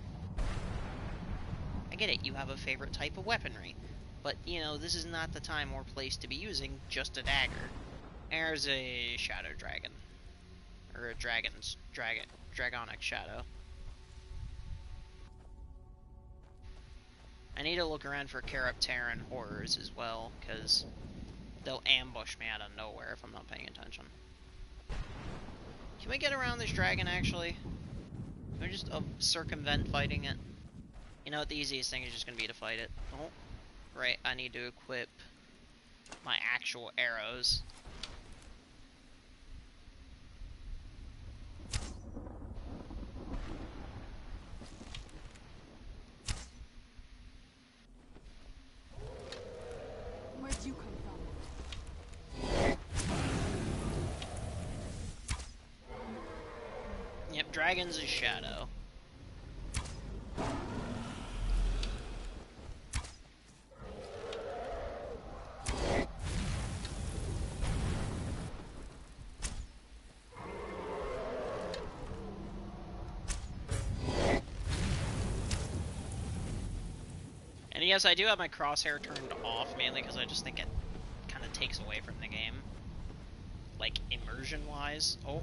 I get it, you have a favorite type of weaponry. But, you know, this is not the time or place to be using just a dagger. There's a shadow dragon. Or a dragonic shadow. I need to look around for Carapteran horrors as well, because they'll ambush me out of nowhere if I'm not paying attention. Can we get around this dragon, actually? Can we just circumvent fighting it? You know what, the easiest thing is just going to be to fight it. Oh, right, I need to equip my actual arrows. Where'd you come from? Yep, dragon's a shadow. And yes, I do have my crosshair turned off, mainly because I just think it kind of takes away from the game. Like, immersion-wise. Oh.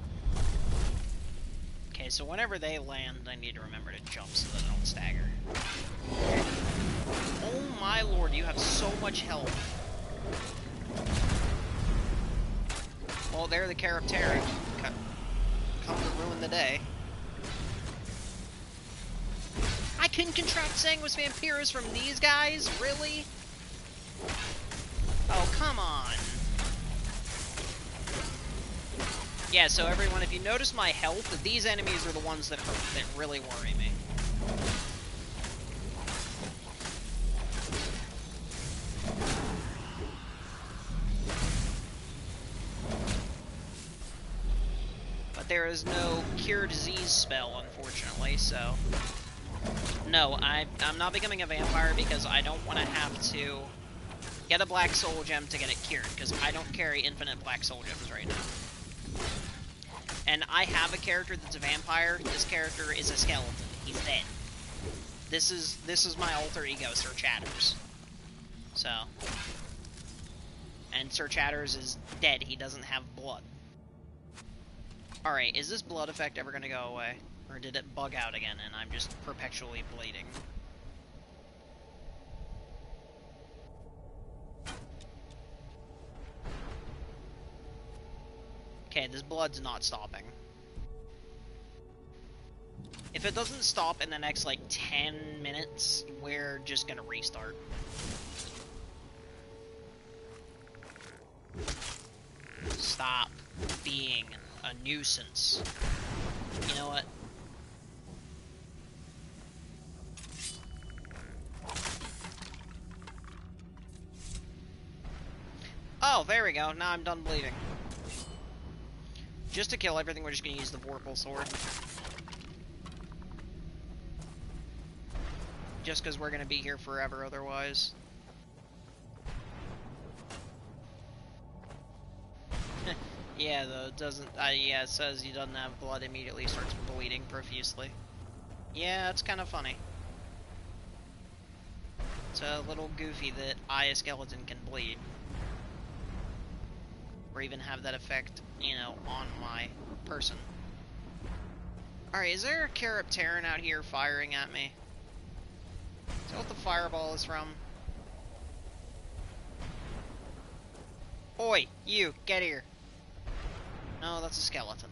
Okay, so whenever they land, I need to remember to jump so that I don't stagger. Oh my lord, you have so much health. Well, they're the Carapteran. Come to ruin the day. I couldn't contract Sanguis Vampirus from these guys? Really? Oh, come on. Yeah, so everyone, if you notice my health, these enemies are the ones that really worry me. there is no cure disease spell, unfortunately, so... No, I'm not becoming a vampire because I don't want to have to get a black soul gem to get it cured, because I don't carry infinite black soul gems right now. And I have a character that's a vampire. This character is a skeleton. He's dead. This is my alter ego, Sir Chatters. So... And Sir Chatters is dead. He doesn't have blood. Alright, is this blood effect ever gonna go away? Or did it bug out again and I'm just perpetually bleeding? Okay, this blood's not stopping. If it doesn't stop in the next, like, 10 minutes, we're just gonna restart. Stop being a nuisance. You know what? Oh, there we go. Now I'm done bleeding. Just to kill everything, we're just gonna use the Vorpal Sword. Just because we're gonna be here forever otherwise. Yeah, though, it doesn't... yeah, it says he doesn't have blood, immediately starts bleeding profusely. Yeah, it's kind of funny. It's a little goofy that I, a skeleton, can bleed. Or even have that effect, you know, on my person. Alright, is there a Carapteran out here firing at me? Is that what the fireball is from? Oi, you, get here. No, that's a skeleton.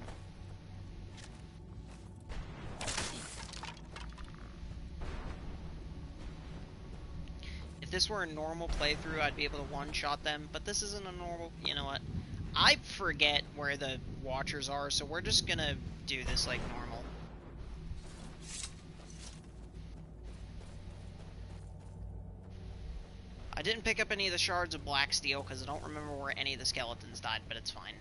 If this were a normal playthrough, I'd be able to one-shot them, but this isn't a normal... You know what? I forget where the Watchers are, so we're just gonna do this like normal. I didn't pick up any of the shards of black steel, because I don't remember where any of the skeletons died, but it's fine.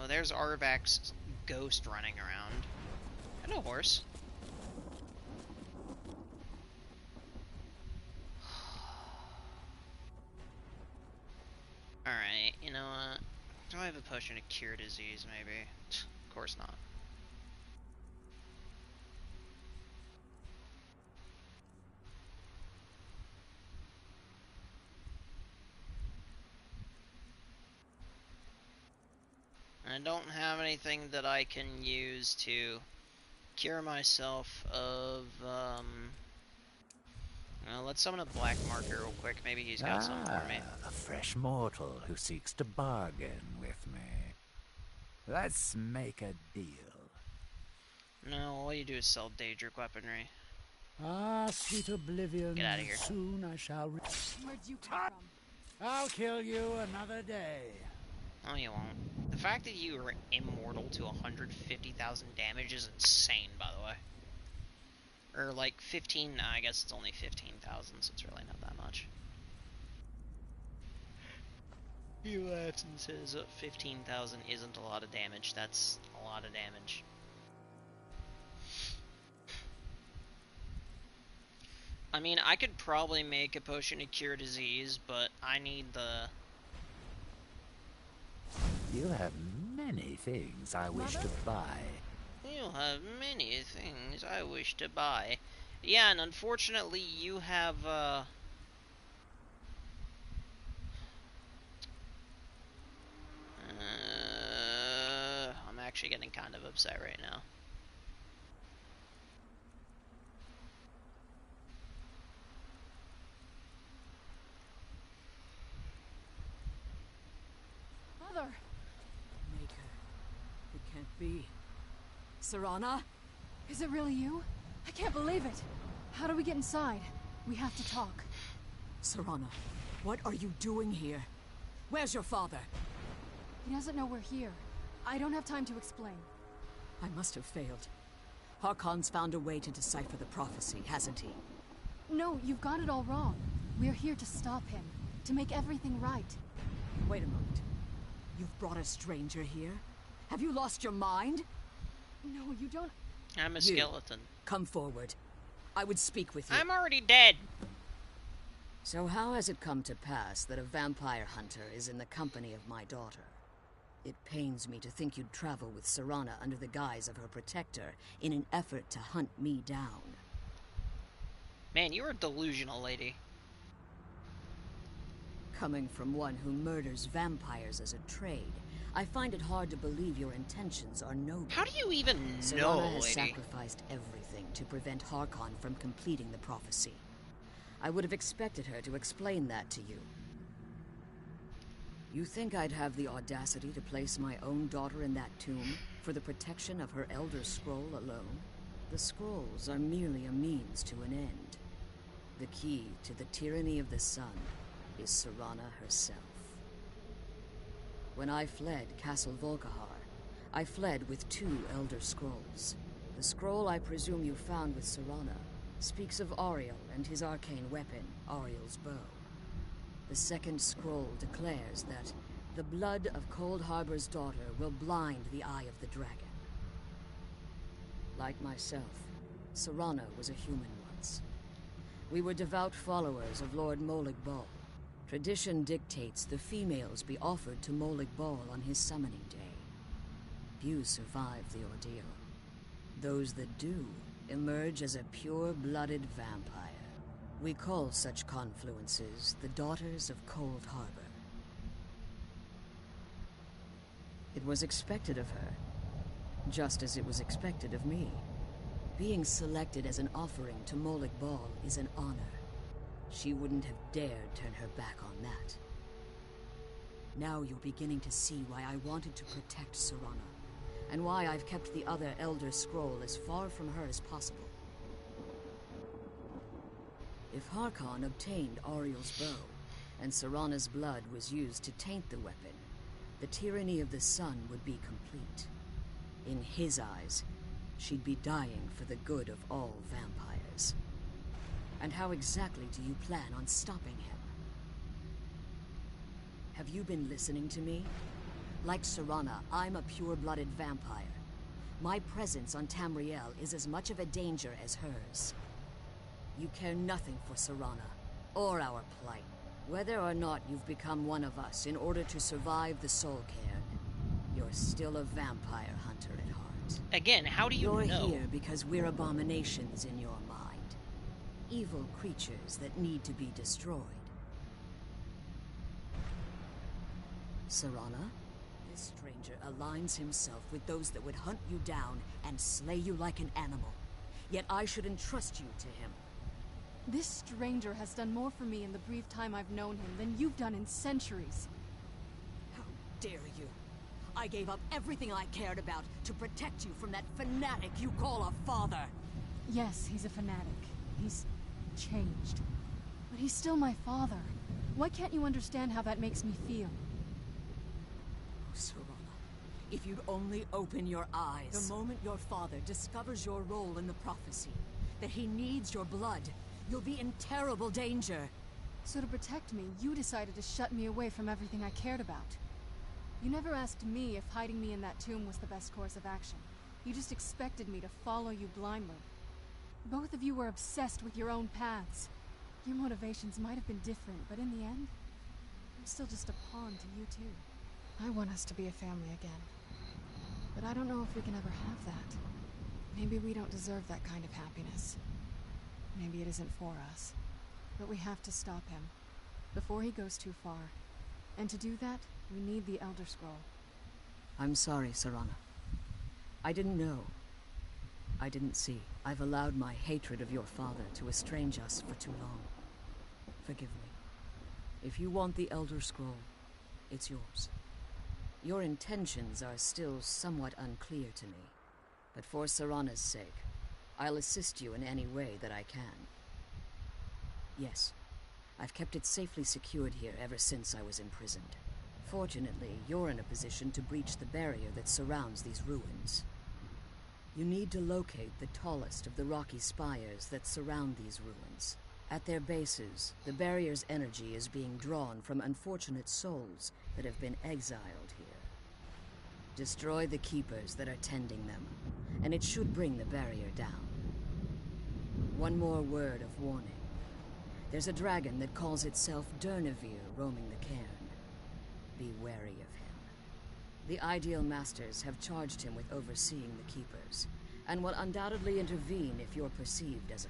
Oh, there's Arvak's ghost running around. Hello, horse. Alright, you know what? Do I have a potion to cure disease, maybe? Of course not. I don't have anything that I can use to cure myself of, well, let's summon a black marker real quick. Maybe he's got something for me. A fresh mortal who seeks to bargain with me. Let's make a deal. No, all you do is sell Daedric weaponry. Ah, sweet oblivion. Get out of here. Soon I shall... Where'd you come from? I'll kill you another day. Oh, you won't. The fact that you are immortal to 150,000 damage is insane, by the way. Or like 15, nah, I guess it's only 15,000, so it's really not that much. He laughs and says 15,000 isn't a lot of damage. That's a lot of damage. I mean, I could probably make a potion to cure disease, but I need the... You have many things I wish to buy. You have many things I wish to buy. Yeah, and unfortunately you have, I'm actually getting kind of upset right now. Mother! Maker. It can't be. Serana? Is it really you? I can't believe it! How do we get inside? We have to talk. Serana, what are you doing here? Where's your father? He doesn't know we're here. I don't have time to explain. I must have failed. Harkon's found a way to decipher the prophecy, hasn't he? No, you've got it all wrong. We're here to stop him. To make everything right. Wait a moment. You've brought a stranger here? Have you lost your mind? No, you don't... I'm a You. skeleton. Come forward. I would speak with you. I'm already dead. So how has it come to pass that a vampire hunter is in the company of my daughter? It pains me to think you'd travel with Serana under the guise of her protector in an effort to hunt me down. Man, you're a delusional lady. Coming from one who murders vampires as a trade, I find it hard to believe your intentions are noble. How do you even know, Serana has lady? sacrificed everything to prevent Harkon from completing the prophecy. I would have expected her to explain that to you. You think I'd have the audacity to place my own daughter in that tomb for the protection of her Elder Scroll alone? The scrolls are merely a means to an end. The key to the tyranny of the sun is Serana herself. When I fled Castle Volkihar, I fled with 2 Elder Scrolls. The scroll I presume you found with Serana speaks of Ariel and his arcane weapon, Ariel's bow. The second scroll declares that the blood of Cold Harbor's daughter will blind the eye of the dragon. Like myself, Serana was a human once. We were devout followers of Lord Molag Bal. Tradition dictates the females be offered to Molag Bal on his summoning day. Few survive the ordeal. Those that do emerge as a pure-blooded vampire. We call such confluences the Daughters of Cold Harbor. It was expected of her, just as it was expected of me. Being selected as an offering to Molag Bal is an honor. She wouldn't have dared turn her back on that. Now you're beginning to see why I wanted to protect Serana, and why I've kept the other Elder Scroll as far from her as possible. If Harkon obtained Ariel's bow, and Serana's blood was used to taint the weapon, the tyranny of the sun would be complete. In his eyes, she'd be dying for the good of all vampires. And how exactly do you plan on stopping him? Have you been listening to me? Like Serana, I'm a pure-blooded vampire. My presence on Tamriel is as much of a danger as hers. You care nothing for Serana, or our plight. Whether or not you've become one of us in order to survive the Soul Cairn, you're still a vampire hunter at heart. Again, how do you know? You're here because we're abominations in your mind. Evil creatures that need to be destroyed. Serana? This stranger aligns himself with those that would hunt you down and slay you like an animal. Yet I should entrust you to him. This stranger has done more for me in the brief time I've known him than you've done in centuries. How dare you? I gave up everything I cared about to protect you from that fanatic you call a father. Yes, he's a fanatic. He's changed. But he's still my father. Why can't you understand how that makes me feel? Oh, Serana, if you'd only open your eyes. The moment your father discovers your role in the prophecy, that he needs your blood, you'll be in terrible danger. So to protect me, you decided to shut me away from everything I cared about. You never asked me if hiding me in that tomb was the best course of action. You just expected me to follow you blindly. Both of you were obsessed with your own paths. Your motivations might have been different, but in the end, I'm still just a pawn to you too. I want us to be a family again. But I don't know if we can ever have that. Maybe we don't deserve that kind of happiness. Maybe it isn't for us. But we have to stop him, before he goes too far. And to do that, we need the Elder Scroll. I'm sorry, Serana. I didn't know. I didn't see. I've allowed my hatred of your father to estrange us for too long. Forgive me. If you want the Elder Scroll, it's yours. Your intentions are still somewhat unclear to me, but for Serana's sake, I'll assist you in any way that I can. Yes, I've kept it safely secured here ever since I was imprisoned. Fortunately, you're in a position to breach the barrier that surrounds these ruins. You need to locate the tallest of the rocky spires that surround these ruins. At their bases, the barrier's energy is being drawn from unfortunate souls that have been exiled here. Destroy the keepers that are tending them, and it should bring the barrier down. One more word of warning. There's a dragon that calls itself Durnevere roaming the cairn. Be wary of him. The Ideal Masters have charged him with overseeing the keepers, and will undoubtedly intervene if you're perceived as a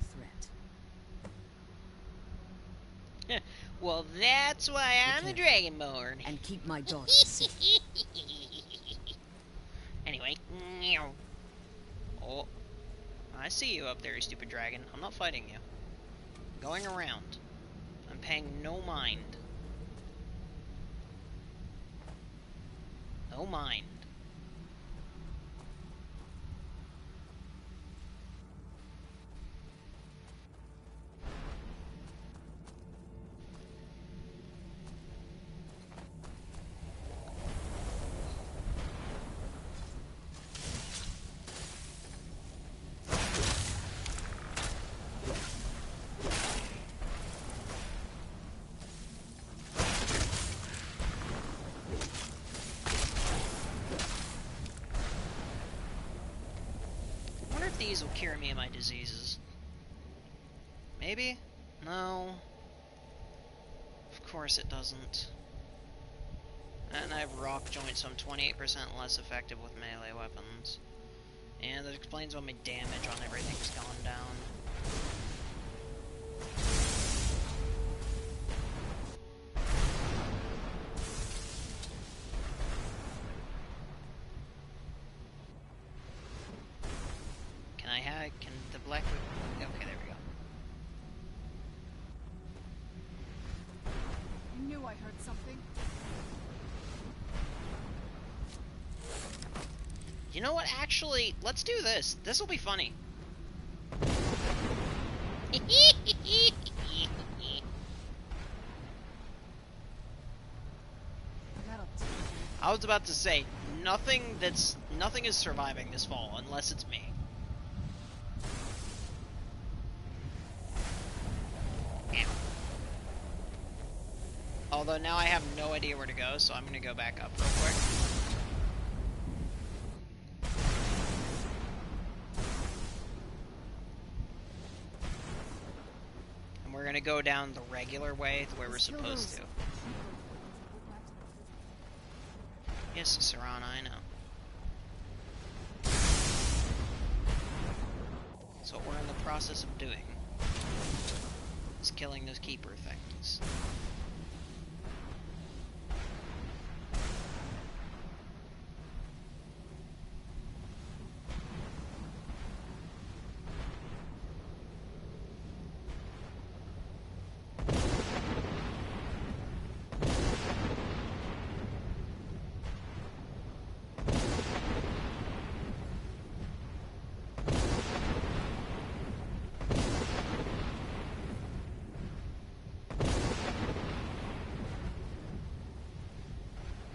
threat. Well, that's why I'm the Dragonborn. And keep my daughter safe. Anyway. Oh. I see you up there, you stupid dragon. I'm not fighting you. I'm going around. I'm paying no mind. No mind. These will cure me of my diseases. Maybe? No. Of course it doesn't. And I have rock joints, so I'm 28% less effective with melee weapons. And that explains why my damage on everything's gone down. Can the black... Okay, there we go. I knew I heard something. You know what? Actually, let's do this. This will be funny. I was about to say, nothing is surviving this fall unless it's me. Although now I have no idea where to go, so I'm gonna go back up real quick. And we're gonna go down the regular way, the way we're supposed to. Yes, Serana, I know. So what we're in the process of doing is killing those keeper things.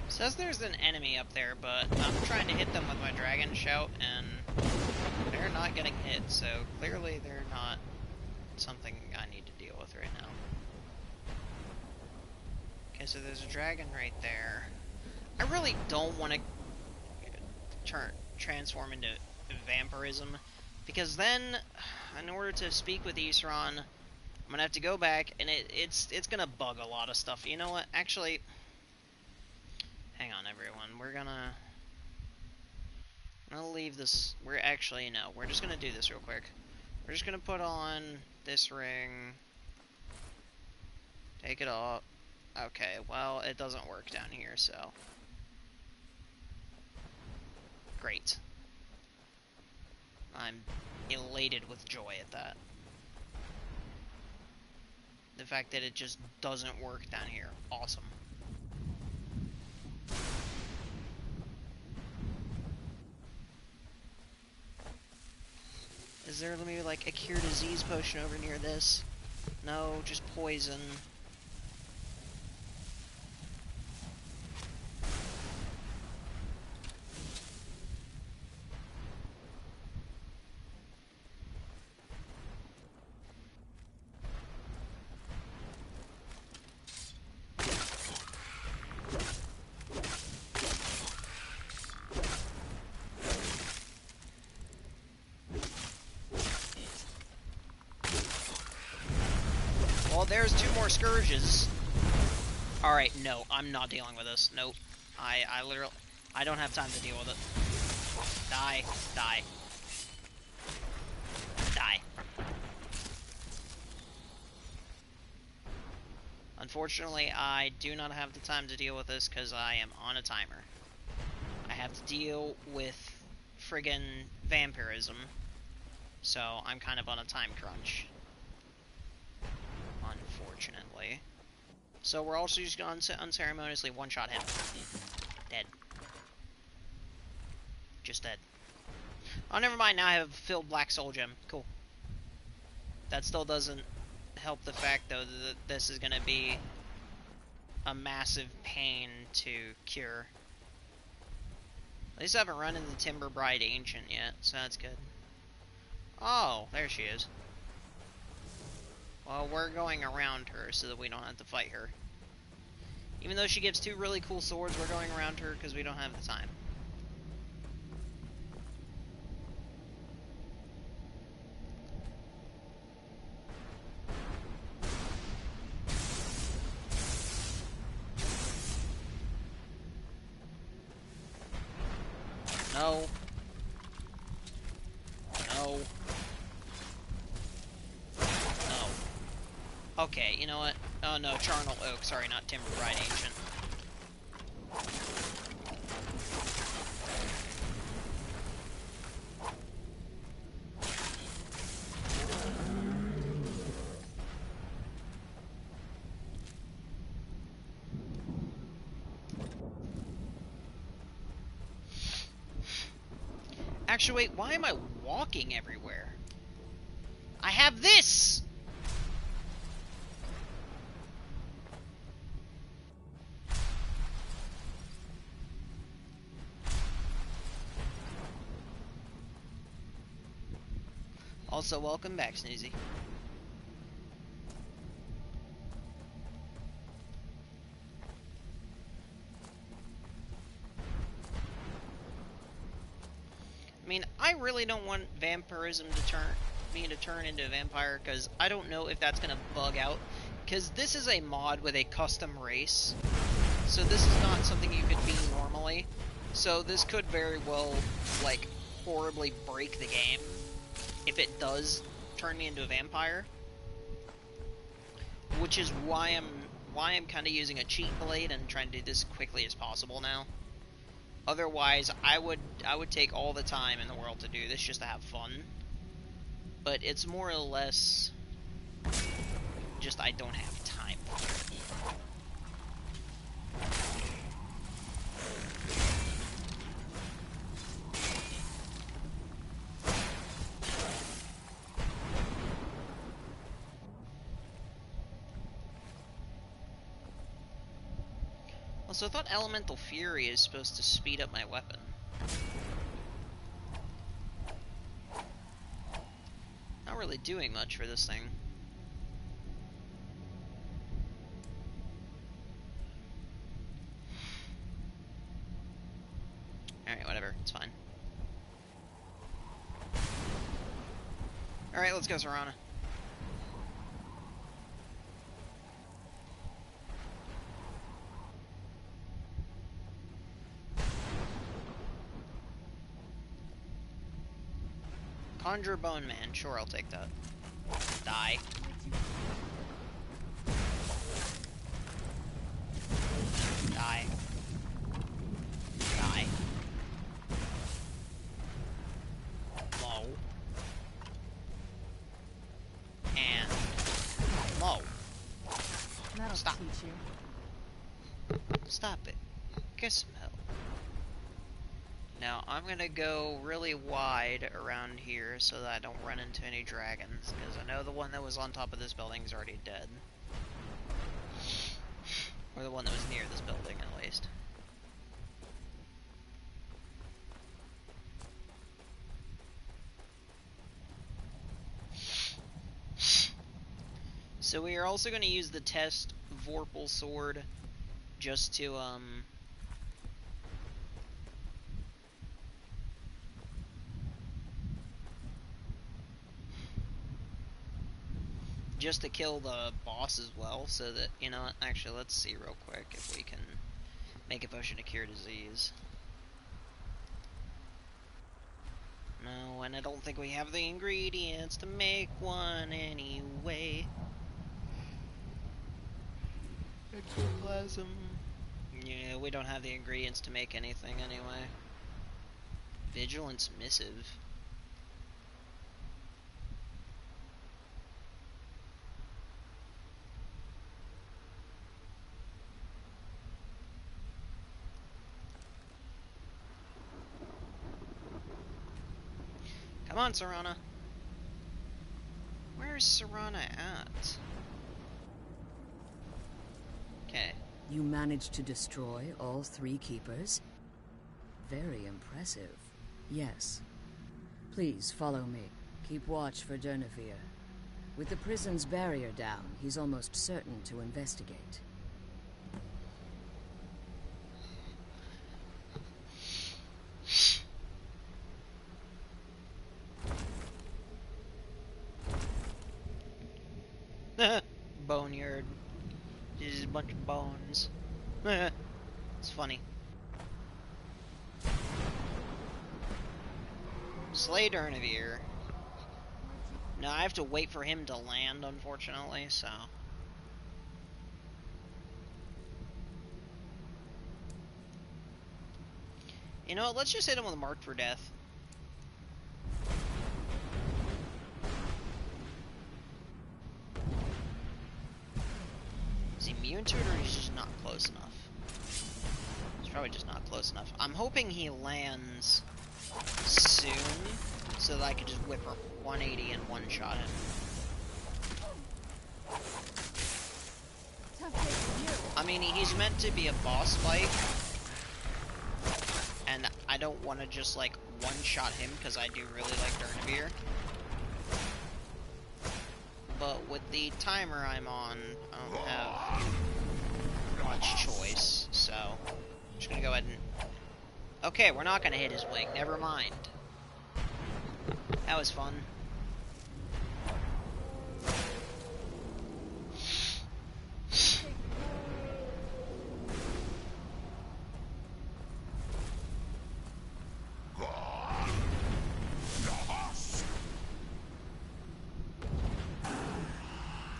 Says there's an enemy up there, but I'm trying to hit them with my dragon shout, and they're not getting hit, so clearly they're not something I need to deal with right now. Okay, so there's a dragon right there. I really don't want to transform into vampirism, because then, in order to speak with Isran, I'm gonna have to go back, and it's gonna bug a lot of stuff. You know what? Actually... Hang on, everyone. We're gonna leave this. We're just gonna do this real quick. We're just gonna put on this ring. Take it off. Okay, well, it doesn't work down here, so. Great. I'm elated with joy at that. The fact that it just doesn't work down here. Awesome. Is there maybe like a cure disease potion over near this? No, just poison. Well, there's 2 more scourges. Alright, no, I'm not dealing with this. Nope. I literally... I don't have time to deal with it. Die. Die. Die. Unfortunately, I do not have the time to deal with this because I am on a timer. I have to deal with friggin' vampirism, so I'm kind of on a time crunch. Unfortunately. So we're also just going to unceremoniously one-shot him. Dead. Just dead. Oh, never mind, now I have filled Black Soul Gem. Cool. That still doesn't help the fact, though, that this is gonna be a massive pain to cure. At least I haven't run into Timber Bride Ancient yet, so that's good. Oh, there she is. Well, we're going around her so that we don't have to fight her. Even though she gives 2 really cool swords, we're going around her because we don't have the time. No. No. No. Okay, you know what? Oh no, Charnel Oak. Sorry, not Timber Bride Ancient. Actually, wait, why am I walking everywhere? I have this! Also, welcome back, Snoozy. I mean, I really don't want vampirism to turn into a vampire, because I don't know if that's gonna bug out. Because this is a mod with a custom race, so this is not something you could be normally. So this could very well, like, horribly break the game if it does turn me into a vampire. Which is why I'm kind of using a cheat blade and trying to do this quickly as possible now. Otherwise, I would take all the time in the world to do this just to have fun. But it's more or less just I don't have time for it. Also, I thought Elemental Fury is supposed to speed up my weapon. Not really doing much for this thing. Alright, whatever, it's fine. Alright, let's go, Serana. Conjure Bone Man, sure, I'll take that. Die. Die. Die. Low. And low. That'll Stop. teach you. Stop it. Get some help. Now, I'm gonna go really wide around here so that I don't run into any dragons, because I know the one that was on top of this building is already dead. Or the one that was near this building, at least. So we are also going to use the test Vorpal Sword just to, just to kill the boss as well, so that, you know what, actually, let's see real quick if we can make a potion to cure disease. No, and I don't think we have the ingredients to make one anyway. Ectoplasm. Yeah, we don't have the ingredients to make anything anyway. Vigilance missive. Come on, Serana. Where's Serana at? Okay. You managed to destroy all 3 keepers? Very impressive. Yes. Please follow me. Keep watch for Durnevere. With the prison's barrier down, he's almost certain to investigate. Boneyard. This is a bunch of bones. It's funny. Slay Durnevere. No, I have to wait for him to land, unfortunately, so... You know what, let's just hit him with a mark for death. Is he immune to it, or he's just not close enough? He's probably just not close enough. I'm hoping he lands soon, so that I can just whip her 180 and one-shot him. I mean, he's meant to be a boss fight, and I don't want to just, like, one-shot him, because I do really like Durnevere. But with the timer I'm on, I don't have much choice, so I'm just gonna go ahead and... Okay, we're not gonna hit his wing, never mind. That was fun.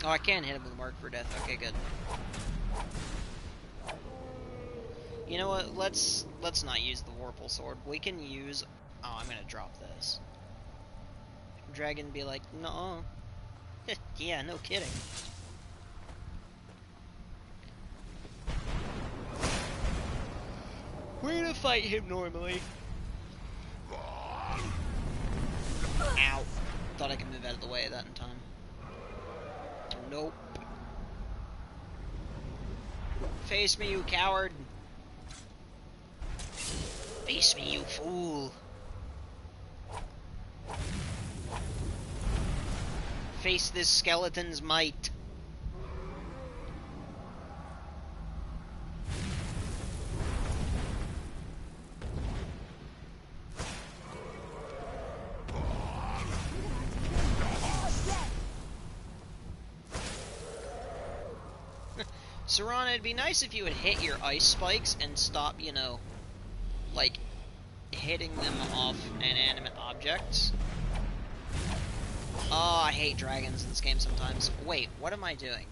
Oh, I can hit him with a mark for death. Okay, good. You know what? Let's not use the Vorpal Sword. We can use... Oh, I'm gonna drop this. Dragon be like, no. Yeah, no kidding. We're gonna fight him normally. Ow. Thought I could move out of the way of that in time. Nope. Face me, you coward. Face me, you fool. Face this skeleton's might. Serana, it'd be nice if you would hit your ice spikes and stop, you know, like, hitting them off inanimate objects. Oh, I hate dragons in this game sometimes. Wait, what am I doing?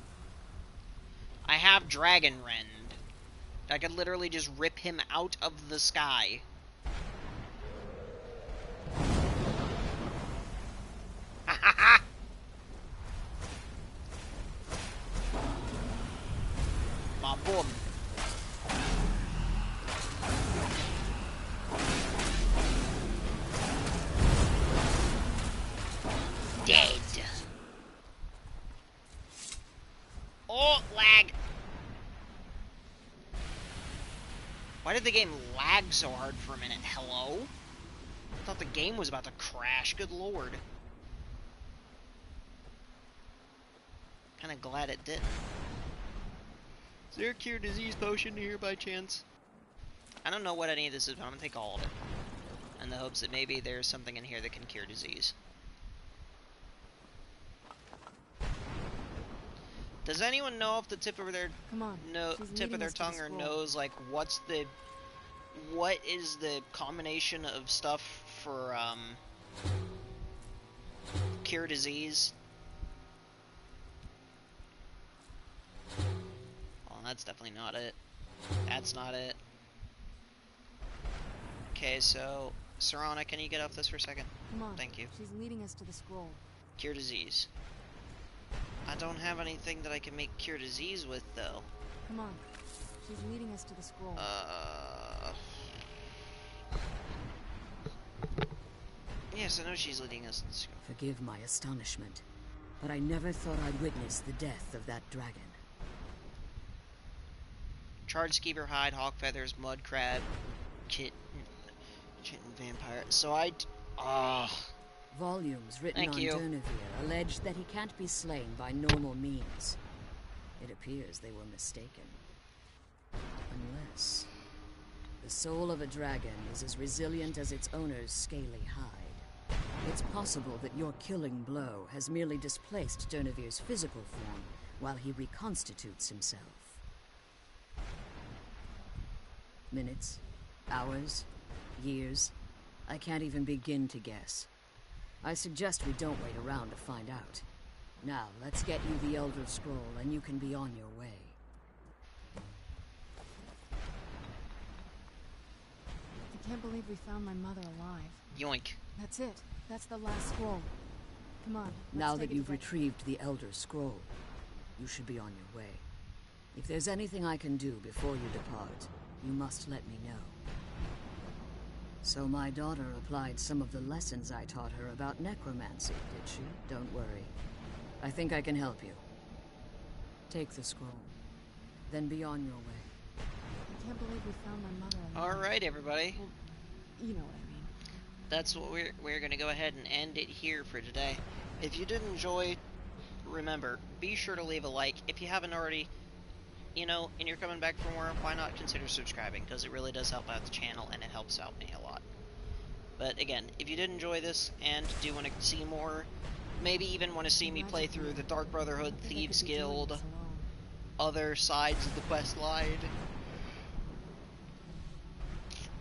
I have Dragon Rend. I could literally just rip him out of the sky. Ha ha ha! My boom. Dead. Oh, lag. Why did the game lag so hard for a minute? Hello? I thought the game was about to crash. Good lord. Kinda glad it didn't. Is there a cure disease potion here by chance? I don't know what any of this is, but I'm gonna take all of it. In the hopes that maybe there's something in here that can cure disease. Does anyone know off the tip of their Come on. She's tip leading of their us to the tongue or scroll. knows like what is the combination of stuff for cure disease? Well, that's definitely not it. That's not it. Okay, so Serana, can you get off this for a second? Come on. Thank you. She's leading us to the scroll. Cure disease. I don't have anything that I can make cure disease with, though. Come on. She's leading us to the scroll. Yes, I know she's leading us to the scroll. Forgive my astonishment, but I never thought I'd witness the death of that dragon. Charred skeever hide, hawk feathers, mud crab, kitten vampire. So Volumes written Thank on you. Durnevere allege that he can't be slain by normal means. It appears they were mistaken. Unless the soul of a dragon is as resilient as its owner's scaly hide. It's possible that your killing blow has merely displaced Durnevere's physical form while he reconstitutes himself. Minutes, hours, years, I can't even begin to guess. I suggest we don't wait around to find out. Now, let's get you the Elder Scroll and you can be on your way. I can't believe we found my mother alive. yoink. That's it. That's the last scroll. Come on. Now let's take that it you've to retrieved the Elder Scroll, you should be on your way. If there's anything I can do before you depart, you must let me know. So my daughter applied some of the lessons I taught her about necromancy, did she? Don't worry. I think I can help you. Take the scroll, then be on your way. I can't believe we found my mother alive. Alright, everybody. Well, you know what I mean. That's what we're gonna go ahead and end it here for today. If you did enjoy, remember, be sure to leave a like. If you haven't already, you know, and you're coming back for more, why not consider subscribing? Because it really does help out the channel and it helps out me a lot. But again, if you did enjoy this and do want to see more, maybe even want to see me play through the Dark Brotherhood, I think I Thieves could be doing Guild, this alone. other sides of the quest line,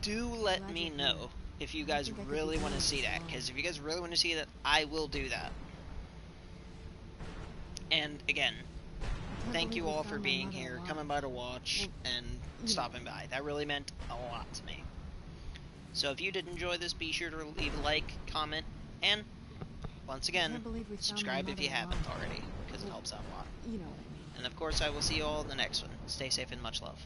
do let Glad me you're know here. if you I guys think I could be really want to doing see this that. alone. Because if you guys really want to see that, I will do that. And again, I can't thank believe you we all for found my being mother here, alive. coming by to watch, Well, and know. stopping by. That really meant a lot to me. So if you did enjoy this, be sure to leave a like, comment, and once again, can't believe we found my subscribe if you mother haven't alive. already, because it helps out a lot. You know what I mean. And of course, I will see you all in the next one. Stay safe and much love.